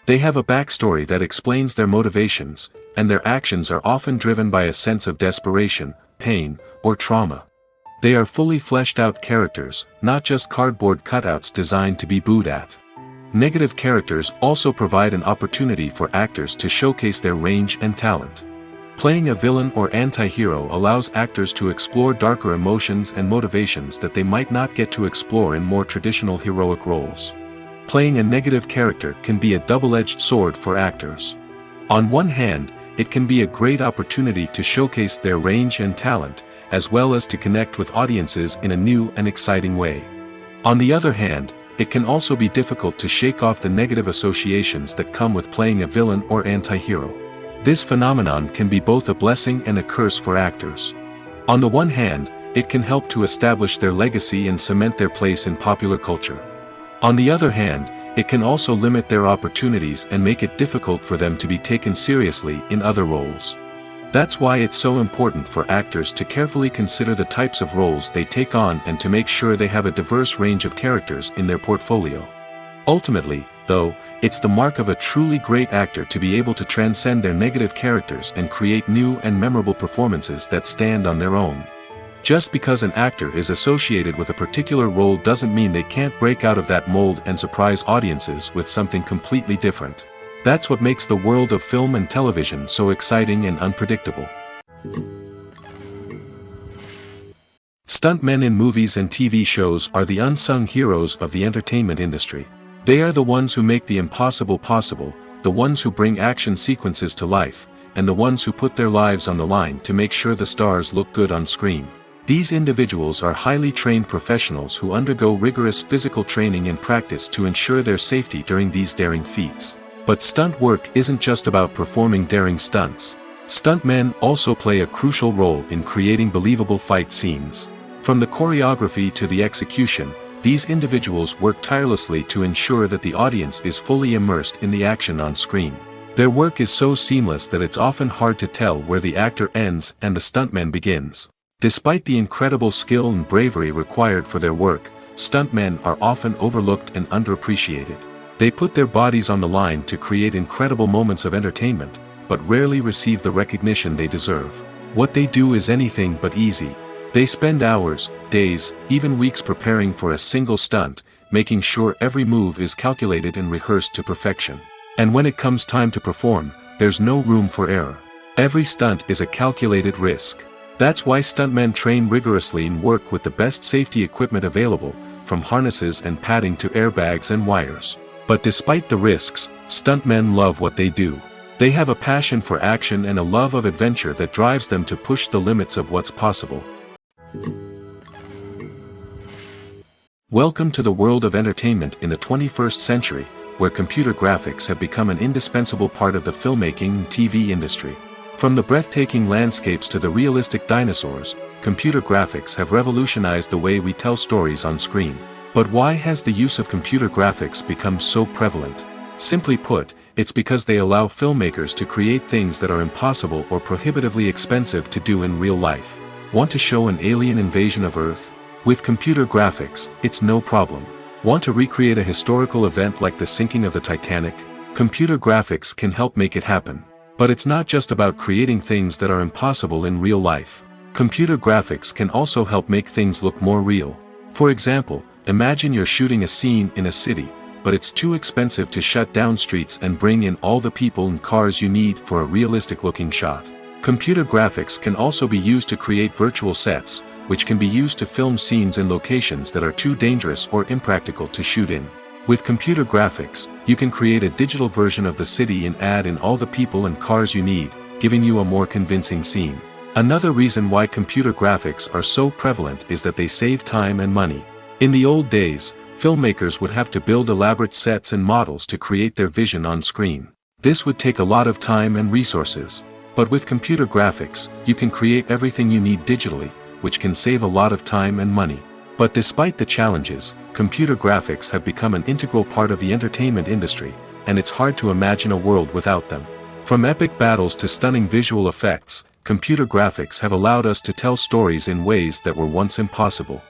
They have a backstory that explains their motivations, and their actions are often driven by a sense of desperation, pain, or trauma. They are fully fleshed out characters, not just cardboard cutouts designed to be booed at. Negative characters also provide an opportunity for actors to showcase their range and talent. Playing a villain or anti-hero allows actors to explore darker emotions and motivations that they might not get to explore in more traditional heroic roles. Playing a negative character can be a double-edged sword for actors. On one hand, it can be a great opportunity to showcase their range and talent, as well as to connect with audiences in a new and exciting way. On the other hand, it can also be difficult to shake off the negative associations that come with playing a villain or anti-hero. This phenomenon can be both a blessing and a curse for actors. On the one hand, it can help to establish their legacy and cement their place in popular culture. On the other hand, it can also limit their opportunities and make it difficult for them to be taken seriously in other roles. That's why it's so important for actors to carefully consider the types of roles they take on and to make sure they have a diverse range of characters in their portfolio. Ultimately, though, it's the mark of a truly great actor to be able to transcend their negative characters and create new and memorable performances that stand on their own. Just because an actor is associated with a particular role doesn't mean they can't break out of that mold and surprise audiences with something completely different. That's what makes the world of film and television so exciting and unpredictable. Stuntmen in movies and TV shows are the unsung heroes of the entertainment industry. They are the ones who make the impossible possible, the ones who bring action sequences to life, and the ones who put their lives on the line to make sure the stars look good on screen. These individuals are highly trained professionals who undergo rigorous physical training and practice to ensure their safety during these daring feats. But stunt work isn't just about performing daring stunts. Stuntmen also play a crucial role in creating believable fight scenes. From the choreography to the execution, these individuals work tirelessly to ensure that the audience is fully immersed in the action on screen. Their work is so seamless that it's often hard to tell where the actor ends and the stuntman begins. Despite the incredible skill and bravery required for their work, stuntmen are often overlooked and underappreciated. They put their bodies on the line to create incredible moments of entertainment, but rarely receive the recognition they deserve. What they do is anything but easy. They spend hours, days, even weeks preparing for a single stunt, making sure every move is calculated and rehearsed to perfection. And when it comes time to perform, there's no room for error. Every stunt is a calculated risk. That's why stuntmen train rigorously and work with the best safety equipment available, from harnesses and padding to airbags and wires. But despite the risks, stuntmen love what they do. They have a passion for action and a love of adventure that drives them to push the limits of what's possible. Welcome to the world of entertainment in the 21st century, where computer graphics have become an indispensable part of the filmmaking and TV industry. From the breathtaking landscapes to the realistic dinosaurs, computer graphics have revolutionized the way we tell stories on screen. But why has the use of computer graphics become so prevalent? Simply put, it's because they allow filmmakers to create things that are impossible or prohibitively expensive to do in real life. Want to show an alien invasion of Earth? With computer graphics, it's no problem. Want to recreate a historical event like the sinking of the Titanic? Computer graphics can help make it happen. But it's not just about creating things that are impossible in real life. Computer graphics can also help make things look more real. For example, imagine you're shooting a scene in a city, but it's too expensive to shut down streets and bring in all the people and cars you need for a realistic-looking shot. Computer graphics can also be used to create virtual sets, which can be used to film scenes in locations that are too dangerous or impractical to shoot in. With computer graphics, you can create a digital version of the city and add in all the people and cars you need, giving you a more convincing scene. Another reason why computer graphics are so prevalent is that they save time and money. In the old days, filmmakers would have to build elaborate sets and models to create their vision on screen. This would take a lot of time and resources. But with computer graphics, you can create everything you need digitally, which can save a lot of time and money. But despite the challenges, computer graphics have become an integral part of the entertainment industry, and it's hard to imagine a world without them. From epic battles to stunning visual effects, computer graphics have allowed us to tell stories in ways that were once impossible.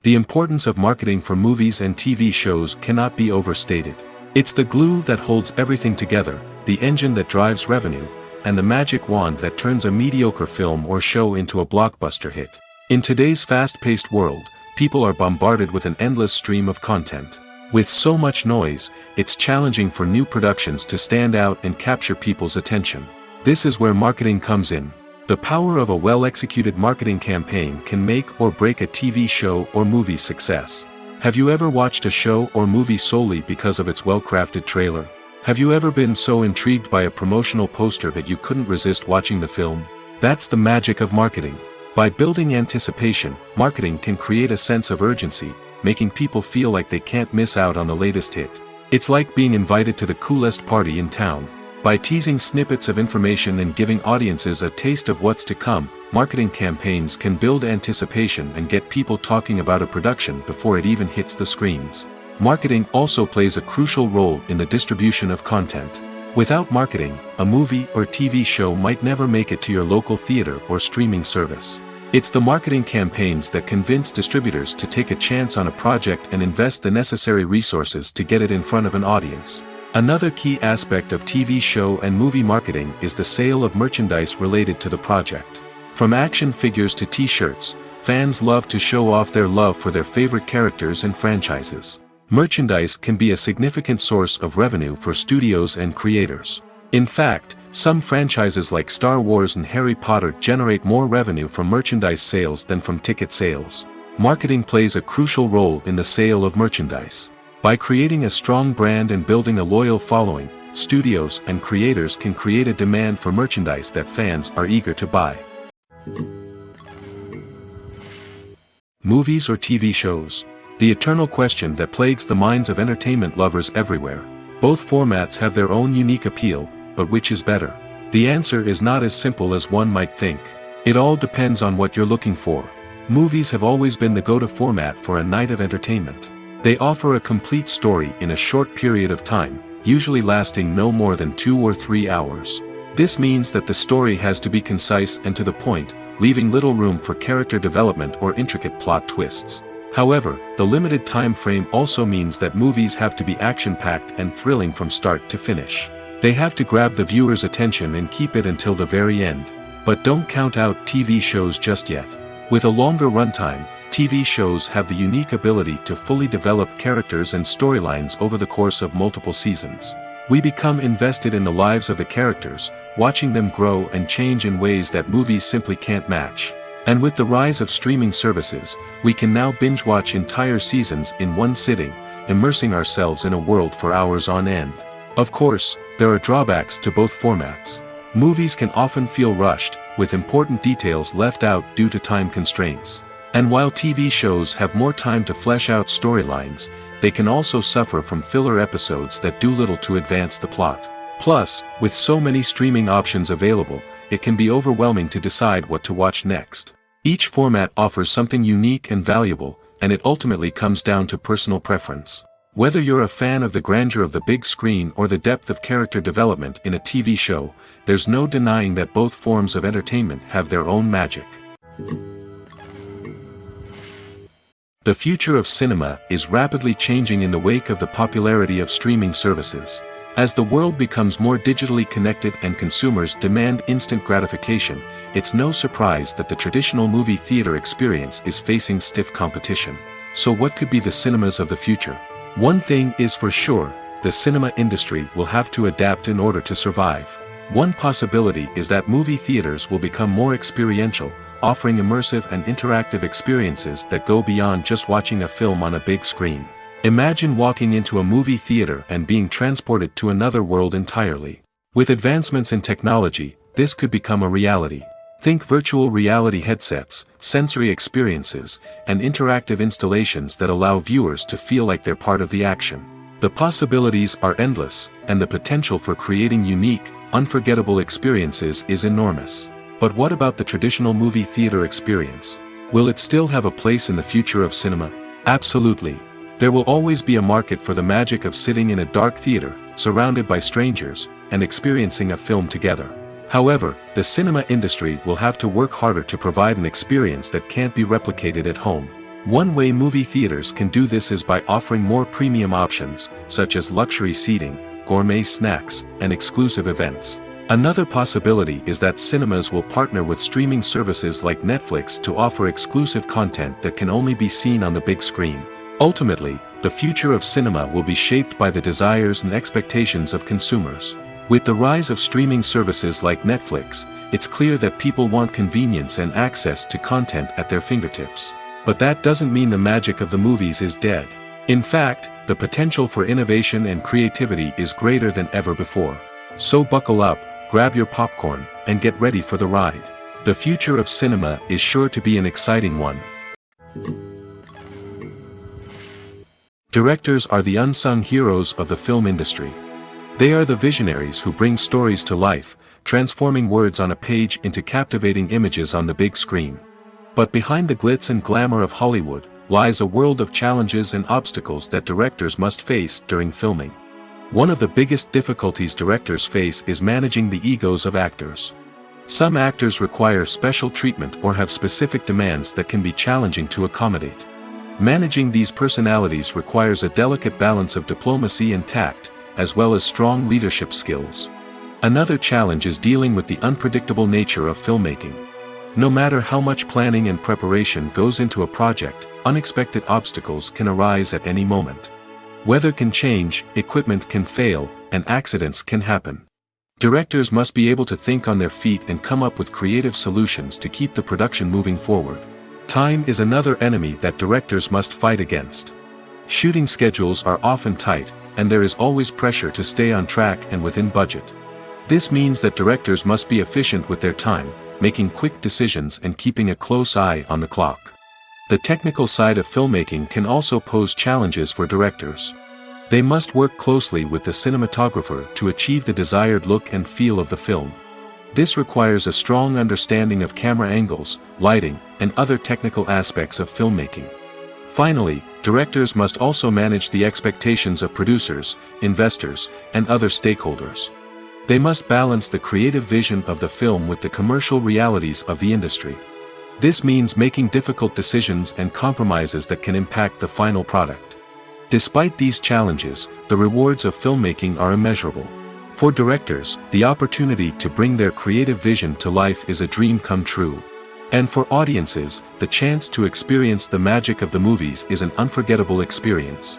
The importance of marketing for movies and TV shows cannot be overstated. It's the glue that holds everything together, the engine that drives revenue, and the magic wand that turns a mediocre film or show into a blockbuster hit. In today's fast-paced world, people are bombarded with an endless stream of content. With so much noise, it's challenging for new productions to stand out and capture people's attention. This is where marketing comes in. The power of a well-executed marketing campaign can make or break a TV show or movie's success. Have you ever watched a show or movie solely because of its well-crafted trailer? Have you ever been so intrigued by a promotional poster that you couldn't resist watching the film? That's the magic of marketing. By building anticipation, marketing can create a sense of urgency, making people feel like they can't miss out on the latest hit. It's like being invited to the coolest party in town. By teasing snippets of information and giving audiences a taste of what's to come, marketing campaigns can build anticipation and get people talking about a production before it even hits the screens. Marketing also plays a crucial role in the distribution of content. Without marketing, a movie or TV show might never make it to your local theater or streaming service. It's the marketing campaigns that convince distributors to take a chance on a project and invest the necessary resources to get it in front of an audience. Another key aspect of TV show and movie marketing is the sale of merchandise related to the project. From action figures to t-shirts, fans love to show off their love for their favorite characters and franchises. Merchandise can be a significant source of revenue for studios and creators. In fact, some franchises like Star Wars and Harry Potter generate more revenue from merchandise sales than from ticket sales. Marketing plays a crucial role in the sale of merchandise. By creating a strong brand and building a loyal following, studios and creators can create a demand for merchandise that fans are eager to buy. Movies or TV shows? The eternal question that plagues the minds of entertainment lovers everywhere. Both formats have their own unique appeal, but which is better? The answer is not as simple as one might think. It all depends on what you're looking for. Movies have always been the go-to format for a night of entertainment. They offer a complete story in a short period of time, usually lasting no more than 2 or 3 hours. This means that the story has to be concise and to the point, leaving little room for character development or intricate plot twists. However, the limited time frame also means that movies have to be action-packed and thrilling from start to finish. They have to grab the viewer's attention and keep it until the very end. But don't count out TV shows just yet. With a longer runtime, TV shows have the unique ability to fully develop characters and storylines over the course of multiple seasons. We become invested in the lives of the characters, watching them grow and change in ways that movies simply can't match. And with the rise of streaming services, we can now binge-watch entire seasons in one sitting, immersing ourselves in a world for hours on end. Of course, there are drawbacks to both formats. Movies can often feel rushed, with important details left out due to time constraints. And while TV shows have more time to flesh out storylines, they can also suffer from filler episodes that do little to advance the plot. Plus, with so many streaming options available, it can be overwhelming to decide what to watch next. Each format offers something unique and valuable, and it ultimately comes down to personal preference. Whether you're a fan of the grandeur of the big screen or the depth of character development in a TV show, there's no denying that both forms of entertainment have their own magic. The future of cinema is rapidly changing in the wake of the popularity of streaming services. As the world becomes more digitally connected and consumers demand instant gratification, it's no surprise that the traditional movie theater experience is facing stiff competition. So what could be the cinemas of the future? One thing is for sure, the cinema industry will have to adapt in order to survive. One possibility is that movie theaters will become more experiential, offering immersive and interactive experiences that go beyond just watching a film on a big screen. Imagine walking into a movie theater and being transported to another world entirely. With advancements in technology, this could become a reality. Think virtual reality headsets, sensory experiences, and interactive installations that allow viewers to feel like they're part of the action. The possibilities are endless, and the potential for creating unique, unforgettable experiences is enormous. But what about the traditional movie theater experience? Will it still have a place in the future of cinema? Absolutely. There will always be a market for the magic of sitting in a dark theater, surrounded by strangers, and experiencing a film together. However, the cinema industry will have to work harder to provide an experience that can't be replicated at home. One way movie theaters can do this is by offering more premium options, such as luxury seating, gourmet snacks, and exclusive events. Another possibility is that cinemas will partner with streaming services like Netflix to offer exclusive content that can only be seen on the big screen. Ultimately, the future of cinema will be shaped by the desires and expectations of consumers. With the rise of streaming services like Netflix, it's clear that people want convenience and access to content at their fingertips. But that doesn't mean the magic of the movies is dead. In fact, the potential for innovation and creativity is greater than ever before. So buckle up, grab your popcorn, and get ready for the ride. The future of cinema is sure to be an exciting one. Directors are the unsung heroes of the film industry. They are the visionaries who bring stories to life, transforming words on a page into captivating images on the big screen. But behind the glitz and glamour of Hollywood, lies a world of challenges and obstacles that directors must face during filming. One of the biggest difficulties directors face is managing the egos of actors. Some actors require special treatment or have specific demands that can be challenging to accommodate. Managing these personalities requires a delicate balance of diplomacy and tact, as well as strong leadership skills. Another challenge is dealing with the unpredictable nature of filmmaking. No matter how much planning and preparation goes into a project, unexpected obstacles can arise at any moment. Weather can change, equipment can fail, and accidents can happen. Directors must be able to think on their feet and come up with creative solutions to keep the production moving forward. Time is another enemy that directors must fight against. Shooting schedules are often tight, and there is always pressure to stay on track and within budget. This means that directors must be efficient with their time, making quick decisions and keeping a close eye on the clock. The technical side of filmmaking can also pose challenges for directors. They must work closely with the cinematographer to achieve the desired look and feel of the film. This requires a strong understanding of camera angles, lighting, and other technical aspects of filmmaking. Finally, directors must also manage the expectations of producers, investors, and other stakeholders. They must balance the creative vision of the film with the commercial realities of the industry. This means making difficult decisions and compromises that can impact the final product. Despite these challenges, the rewards of filmmaking are immeasurable. For directors, the opportunity to bring their creative vision to life is a dream come true. And for audiences, the chance to experience the magic of the movies is an unforgettable experience.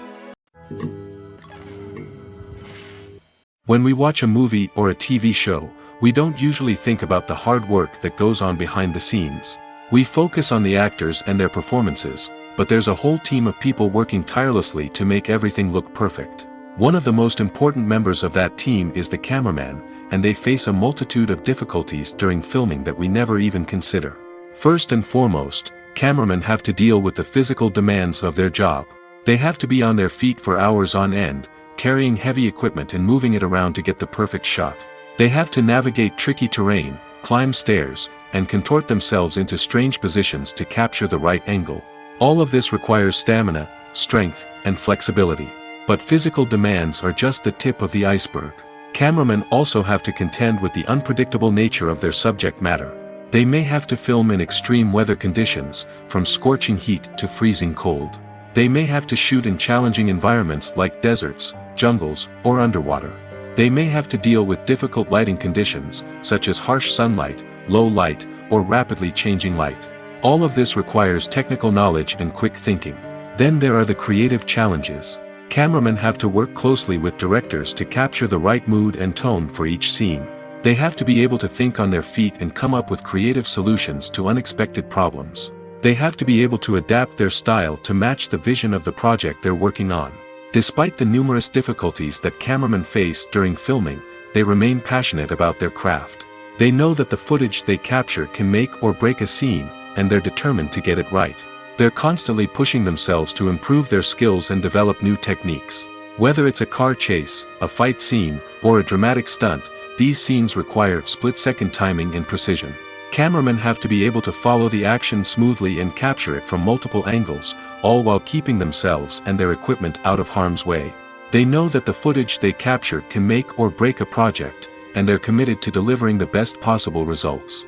When we watch a movie or a TV show, we don't usually think about the hard work that goes on behind the scenes. We focus on the actors and their performances, but there's a whole team of people working tirelessly to make everything look perfect. One of the most important members of that team is the cameraman, and they face a multitude of difficulties during filming that we never even consider. First and foremost, cameramen have to deal with the physical demands of their job. They have to be on their feet for hours on end, carrying heavy equipment and moving it around to get the perfect shot. They have to navigate tricky terrain, climb stairs, and contort themselves into strange positions to capture the right angle. All of this requires stamina, strength, and flexibility. But physical demands are just the tip of the iceberg. Cameramen also have to contend with the unpredictable nature of their subject matter. They may have to film in extreme weather conditions, from scorching heat to freezing cold. They may have to shoot in challenging environments like deserts, jungles, or underwater. They may have to deal with difficult lighting conditions, such as harsh sunlight, low light, or rapidly changing light. All of this requires technical knowledge and quick thinking. Then there are the creative challenges. Cameramen have to work closely with directors to capture the right mood and tone for each scene. They have to be able to think on their feet and come up with creative solutions to unexpected problems. They have to be able to adapt their style to match the vision of the project they're working on. Despite the numerous difficulties that cameramen face during filming, they remain passionate about their craft. They know that the footage they capture can make or break a scene, and they're determined to get it right. They're constantly pushing themselves to improve their skills and develop new techniques. Whether it's a car chase, a fight scene, or a dramatic stunt, these scenes require split-second timing and precision. Cameramen have to be able to follow the action smoothly and capture it from multiple angles, all while keeping themselves and their equipment out of harm's way. They know that the footage they capture can make or break a project, and they're committed to delivering the best possible results.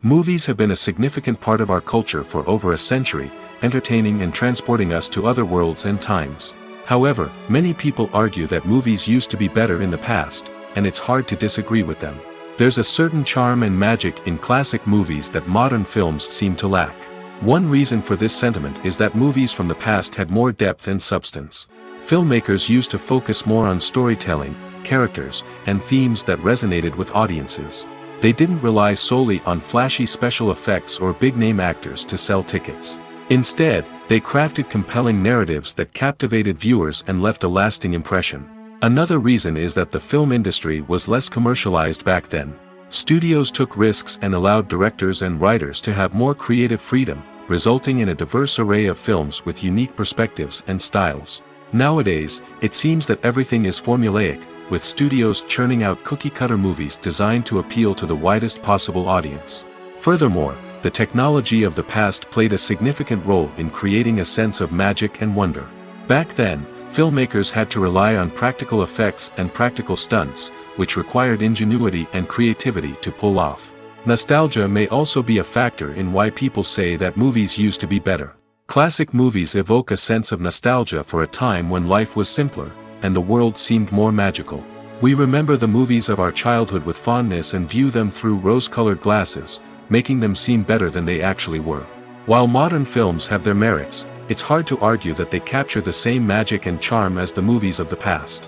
Movies have been a significant part of our culture for over a century, entertaining and transporting us to other worlds and times. However, many people argue that movies used to be better in the past, and it's hard to disagree with them. There's a certain charm and magic in classic movies that modern films seem to lack. One reason for this sentiment is that movies from the past had more depth and substance. Filmmakers used to focus more on storytelling, characters, and themes that resonated with audiences. They didn't rely solely on flashy special effects or big-name actors to sell tickets. Instead, they crafted compelling narratives that captivated viewers and left a lasting impression. Another reason is that the film industry was less commercialized back then. Studios took risks and allowed directors and writers to have more creative freedom, resulting in a diverse array of films with unique perspectives and styles. Nowadays, it seems that everything is formulaic, with studios churning out cookie-cutter movies designed to appeal to the widest possible audience. Furthermore, the technology of the past played a significant role in creating a sense of magic and wonder. Back then, filmmakers had to rely on practical effects and practical stunts, which required ingenuity and creativity to pull off. Nostalgia may also be a factor in why people say that movies used to be better. Classic movies evoke a sense of nostalgia for a time when life was simpler, and the world seemed more magical. We remember the movies of our childhood with fondness and view them through rose-colored glasses, making them seem better than they actually were. While modern films have their merits, it's hard to argue that they capture the same magic and charm as the movies of the past.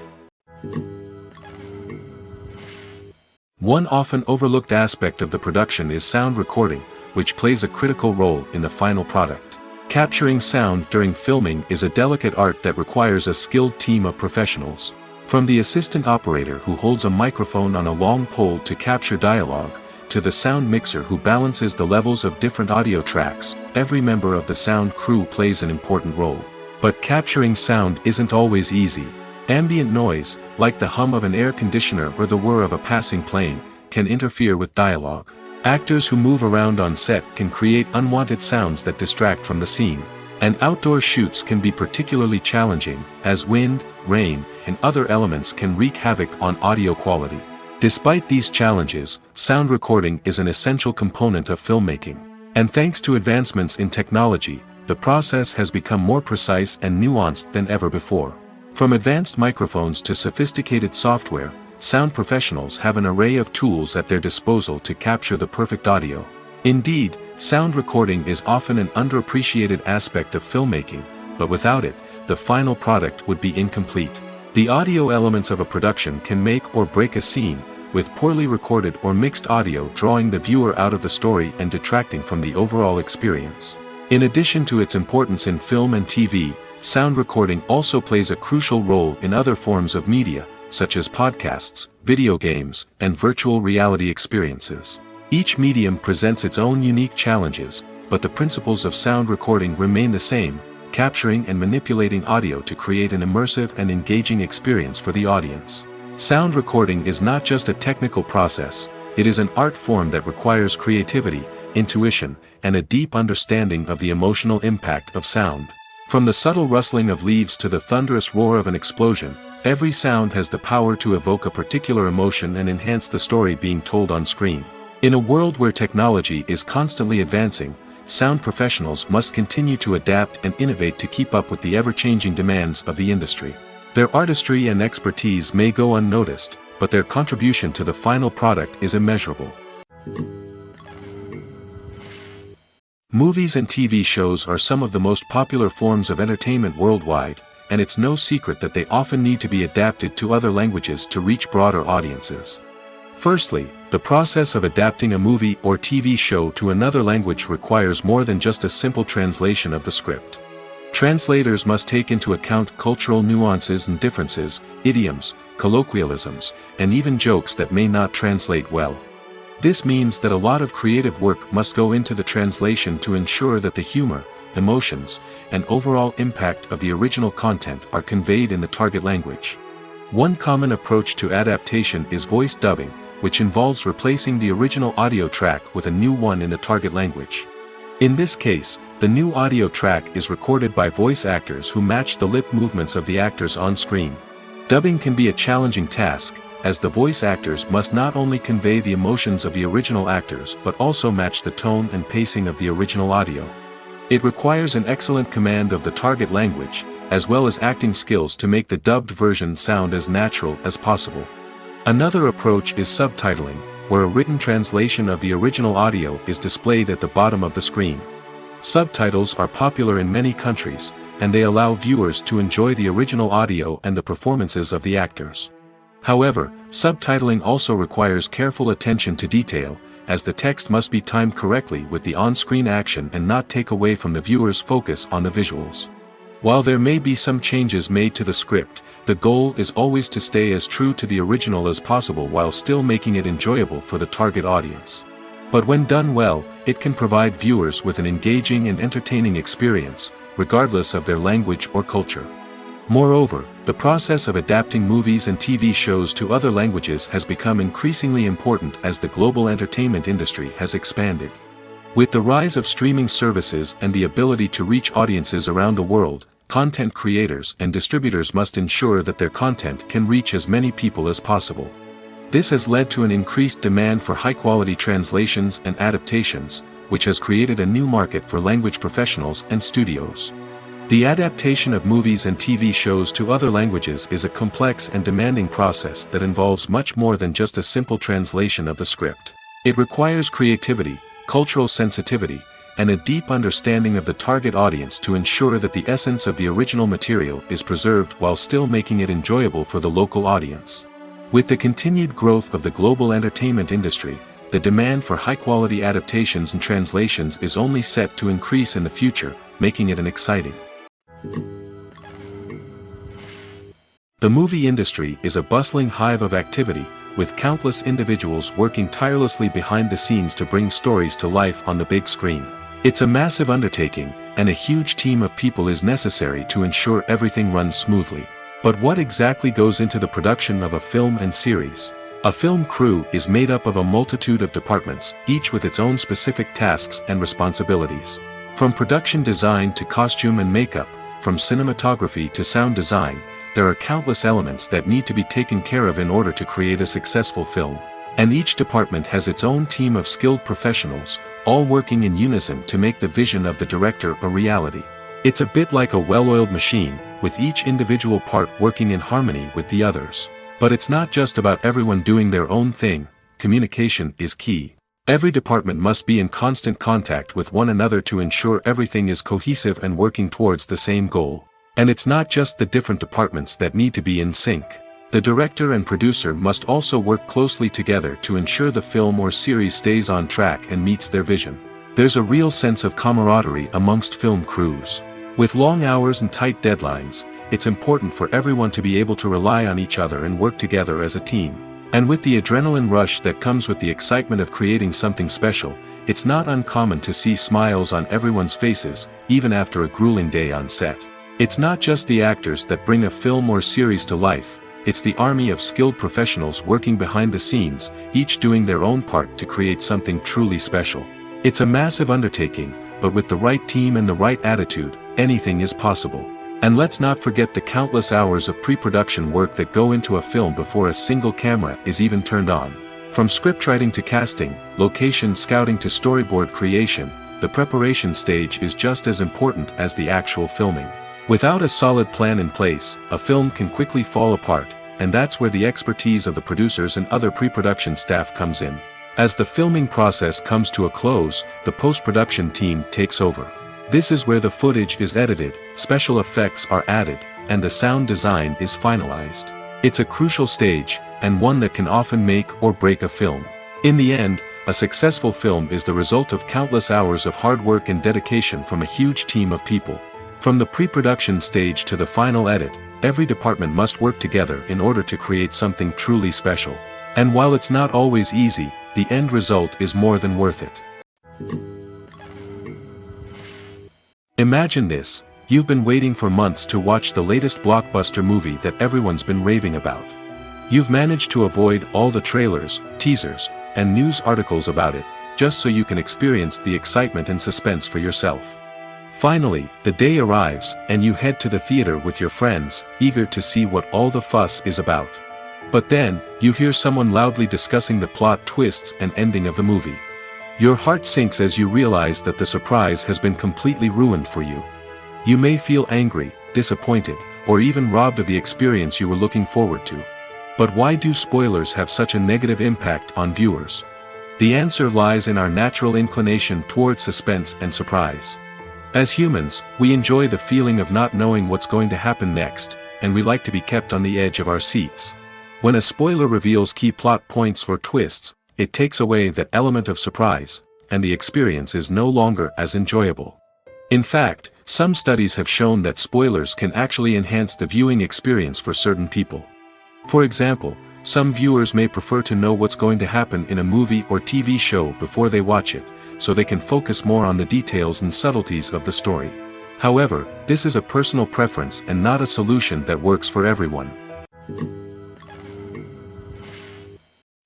One often overlooked aspect of the production is sound recording, which plays a critical role in the final product. Capturing sound during filming is a delicate art that requires a skilled team of professionals. From the assistant operator who holds a microphone on a long pole to capture dialogue, to the sound mixer who balances the levels of different audio tracks, every member of the sound crew plays an important role. But capturing sound isn't always easy. Ambient noise, like the hum of an air conditioner or the whir of a passing plane, can interfere with dialogue. Actors who move around on set can create unwanted sounds that distract from the scene. And outdoor shoots can be particularly challenging, as wind, rain, and other elements can wreak havoc on audio quality. Despite these challenges, sound recording is an essential component of filmmaking. And thanks to advancements in technology, the process has become more precise and nuanced than ever before. From advanced microphones to sophisticated software, sound professionals have an array of tools at their disposal to capture the perfect audio. Indeed, sound recording is often an underappreciated aspect of filmmaking, but without it, the final product would be incomplete. The audio elements of a production can make or break a scene, with poorly recorded or mixed audio drawing the viewer out of the story and detracting from the overall experience. In addition to its importance in film and TV, sound recording also plays a crucial role in other forms of media, such as podcasts, video games, and virtual reality experiences. Each medium presents its own unique challenges, but the principles of sound recording remain the same, capturing and manipulating audio to create an immersive and engaging experience for the audience. Sound recording is not just a technical process, it is an art form that requires creativity, intuition, and a deep understanding of the emotional impact of sound. From the subtle rustling of leaves to the thunderous roar of an explosion, every sound has the power to evoke a particular emotion and enhance the story being told on screen. In a world where technology is constantly advancing, sound professionals must continue to adapt and innovate to keep up with the ever-changing demands of the industry. Their artistry and expertise may go unnoticed, but their contribution to the final product is immeasurable. Movies and TV shows are some of the most popular forms of entertainment worldwide, and it's no secret that they often need to be adapted to other languages to reach broader audiences. Firstly, the process of adapting a movie or TV show to another language requires more than just a simple translation of the script. Translators must take into account cultural nuances and differences, idioms, colloquialisms, and even jokes that may not translate well. This means that a lot of creative work must go into the translation to ensure that the humor, emotions, and overall impact of the original content are conveyed in the target language. One common approach to adaptation is voice dubbing, which involves replacing the original audio track with a new one in the target language. In this case, the new audio track is recorded by voice actors who match the lip movements of the actors on screen. Dubbing can be a challenging task, as the voice actors must not only convey the emotions of the original actors but also match the tone and pacing of the original audio. It requires an excellent command of the target language, as well as acting skills to make the dubbed version sound as natural as possible. Another approach is subtitling, where a written translation of the original audio is displayed at the bottom of the screen. Subtitles are popular in many countries, and they allow viewers to enjoy the original audio and the performances of the actors. However, subtitling also requires careful attention to detail, as the text must be timed correctly with the on-screen action and not take away from the viewer's focus on the visuals. While there may be some changes made to the script, the goal is always to stay as true to the original as possible while still making it enjoyable for the target audience. But when done well, it can provide viewers with an engaging and entertaining experience, regardless of their language or culture. Moreover, the process of adapting movies and TV shows to other languages has become increasingly important as the global entertainment industry has expanded. With the rise of streaming services and the ability to reach audiences around the world, content creators and distributors must ensure that their content can reach as many people as possible. This has led to an increased demand for high-quality translations and adaptations, which has created a new market for language professionals and studios. The adaptation of movies and TV shows to other languages is a complex and demanding process that involves much more than just a simple translation of the script. It requires creativity, cultural sensitivity, and a deep understanding of the target audience to ensure that the essence of the original material is preserved while still making it enjoyable for the local audience. With the continued growth of the global entertainment industry, the demand for high-quality adaptations and translations is only set to increase in the future, making it an exciting. The movie industry is a bustling hive of activity, with countless individuals working tirelessly behind the scenes to bring stories to life on the big screen. It's a massive undertaking, and a huge team of people is necessary to ensure everything runs smoothly. But what exactly goes into the production of a film and series? A film crew is made up of a multitude of departments, each with its own specific tasks and responsibilities. From production design to costume and makeup, from cinematography to sound design, there are countless elements that need to be taken care of in order to create a successful film. And each department has its own team of skilled professionals, all working in unison to make the vision of the director a reality. It's a bit like a well-oiled machine, with each individual part working in harmony with the others. But it's not just about everyone doing their own thing, communication is key. Every department must be in constant contact with one another to ensure everything is cohesive and working towards the same goal. And it's not just the different departments that need to be in sync. The director and producer must also work closely together to ensure the film or series stays on track and meets their vision. There's a real sense of camaraderie amongst film crews. With long hours and tight deadlines, it's important for everyone to be able to rely on each other and work together as a team. And with the adrenaline rush that comes with the excitement of creating something special, it's not uncommon to see smiles on everyone's faces, even after a grueling day on set. It's not just the actors that bring a film or series to life, it's the army of skilled professionals working behind the scenes, each doing their own part to create something truly special. It's a massive undertaking, but with the right team and the right attitude, anything is possible. And let's not forget the countless hours of pre-production work that go into a film before a single camera is even turned on. From scriptwriting to casting, location scouting to storyboard creation, the preparation stage is just as important as the actual filming. Without a solid plan in place, a film can quickly fall apart, and that's where the expertise of the producers and other pre-production staff comes in. As the filming process comes to a close, the post-production team takes over. This is where the footage is edited, special effects are added, and the sound design is finalized. It's a crucial stage, and one that can often make or break a film. In the end, a successful film is the result of countless hours of hard work and dedication from a huge team of people. From the pre-production stage to the final edit, every department must work together in order to create something truly special. And while it's not always easy, the end result is more than worth it. Imagine this, you've been waiting for months to watch the latest blockbuster movie that everyone's been raving about. You've managed to avoid all the trailers, teasers, and news articles about it, just so you can experience the excitement and suspense for yourself. Finally, the day arrives, and you head to the theater with your friends, eager to see what all the fuss is about. But then, you hear someone loudly discussing the plot twists and ending of the movie. Your heart sinks as you realize that the surprise has been completely ruined for you. You may feel angry, disappointed, or even robbed of the experience you were looking forward to. But why do spoilers have such a negative impact on viewers? The answer lies in our natural inclination towards suspense and surprise. As humans, we enjoy the feeling of not knowing what's going to happen next, and we like to be kept on the edge of our seats. When a spoiler reveals key plot points or twists, it takes away that element of surprise, and the experience is no longer as enjoyable. In fact, some studies have shown that spoilers can actually enhance the viewing experience for certain people. For example, some viewers may prefer to know what's going to happen in a movie or TV show before they watch it, so they can focus more on the details and subtleties of the story. However, this is a personal preference and not a solution that works for everyone.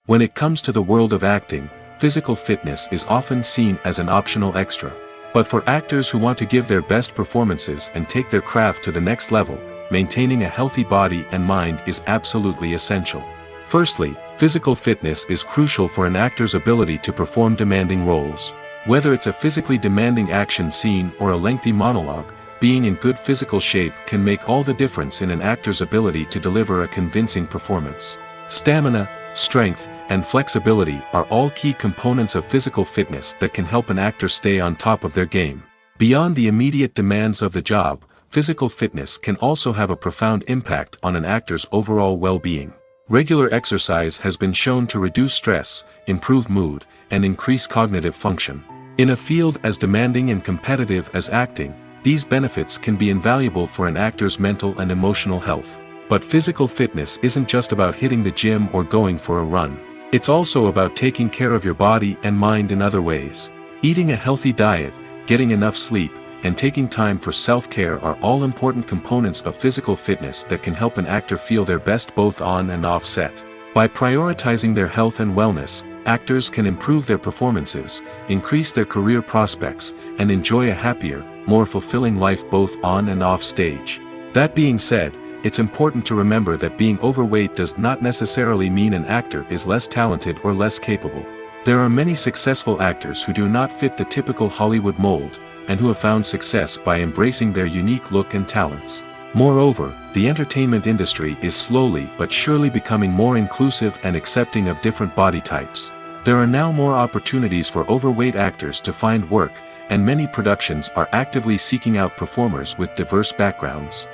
When it comes to the world of acting, physical fitness is often seen as an optional extra. But for actors who want to give their best performances and take their craft to the next level, maintaining a healthy body and mind is absolutely essential. Firstly, physical fitness is crucial for an actor's ability to perform demanding roles. Whether it's a physically demanding action scene or a lengthy monologue, being in good physical shape can make all the difference in an actor's ability to deliver a convincing performance. Stamina, strength, and flexibility are all key components of physical fitness that can help an actor stay on top of their game. Beyond the immediate demands of the job, physical fitness can also have a profound impact on an actor's overall well-being. Regular exercise has been shown to reduce stress, improve mood, and increase cognitive function. In a field as demanding and competitive as acting, these benefits can be invaluable for an actor's mental and emotional health. But physical fitness isn't just about hitting the gym or going for a run. It's also about taking care of your body and mind in other ways. Eating a healthy diet, getting enough sleep, and taking time for self-care are all important components of physical fitness that can help an actor feel their best both on and off set. By prioritizing their health and wellness, actors can improve their performances, increase their career prospects, and enjoy a happier, more fulfilling life both on and off stage. That being said, it's important to remember that being overweight does not necessarily mean an actor is less talented or less capable. There are many successful actors who do not fit the typical Hollywood mold, and who have found success by embracing their unique look and talents. Moreover, the entertainment industry is slowly but surely becoming more inclusive and accepting of different body types. There are now more opportunities for overweight actors to find work, and many productions are actively seeking out performers with diverse backgrounds.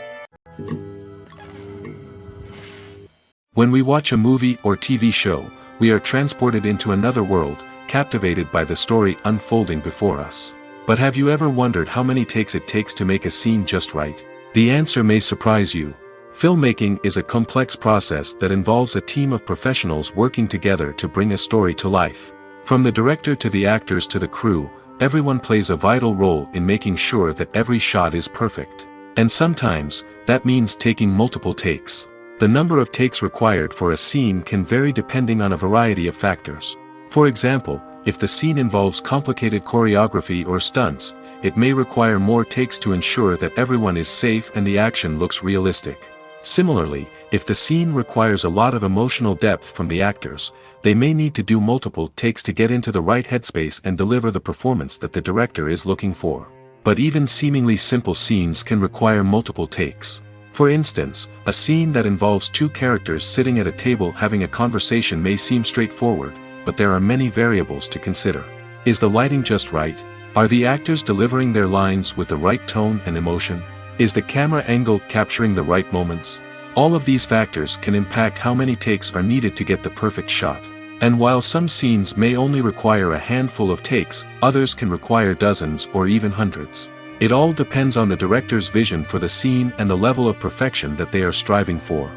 When we watch a movie or TV show, we are transported into another world, captivated by the story unfolding before us. But have you ever wondered how many takes it takes to make a scene just right? The answer may surprise you. Filmmaking is a complex process that involves a team of professionals working together to bring a story to life. From the director to the actors to the crew, everyone plays a vital role in making sure that every shot is perfect. And sometimes, that means taking multiple takes. The number of takes required for a scene can vary depending on a variety of factors. For example, if the scene involves complicated choreography or stunts, it may require more takes to ensure that everyone is safe and the action looks realistic. Similarly, if the scene requires a lot of emotional depth from the actors, they may need to do multiple takes to get into the right headspace and deliver the performance that the director is looking for. But even seemingly simple scenes can require multiple takes. For instance, a scene that involves two characters sitting at a table having a conversation may seem straightforward, but there are many variables to consider. Is the lighting just right? Are the actors delivering their lines with the right tone and emotion? Is the camera angle capturing the right moments? All of these factors can impact how many takes are needed to get the perfect shot. And while some scenes may only require a handful of takes, others can require dozens or even hundreds. It all depends on the director's vision for the scene and the level of perfection that they are striving for.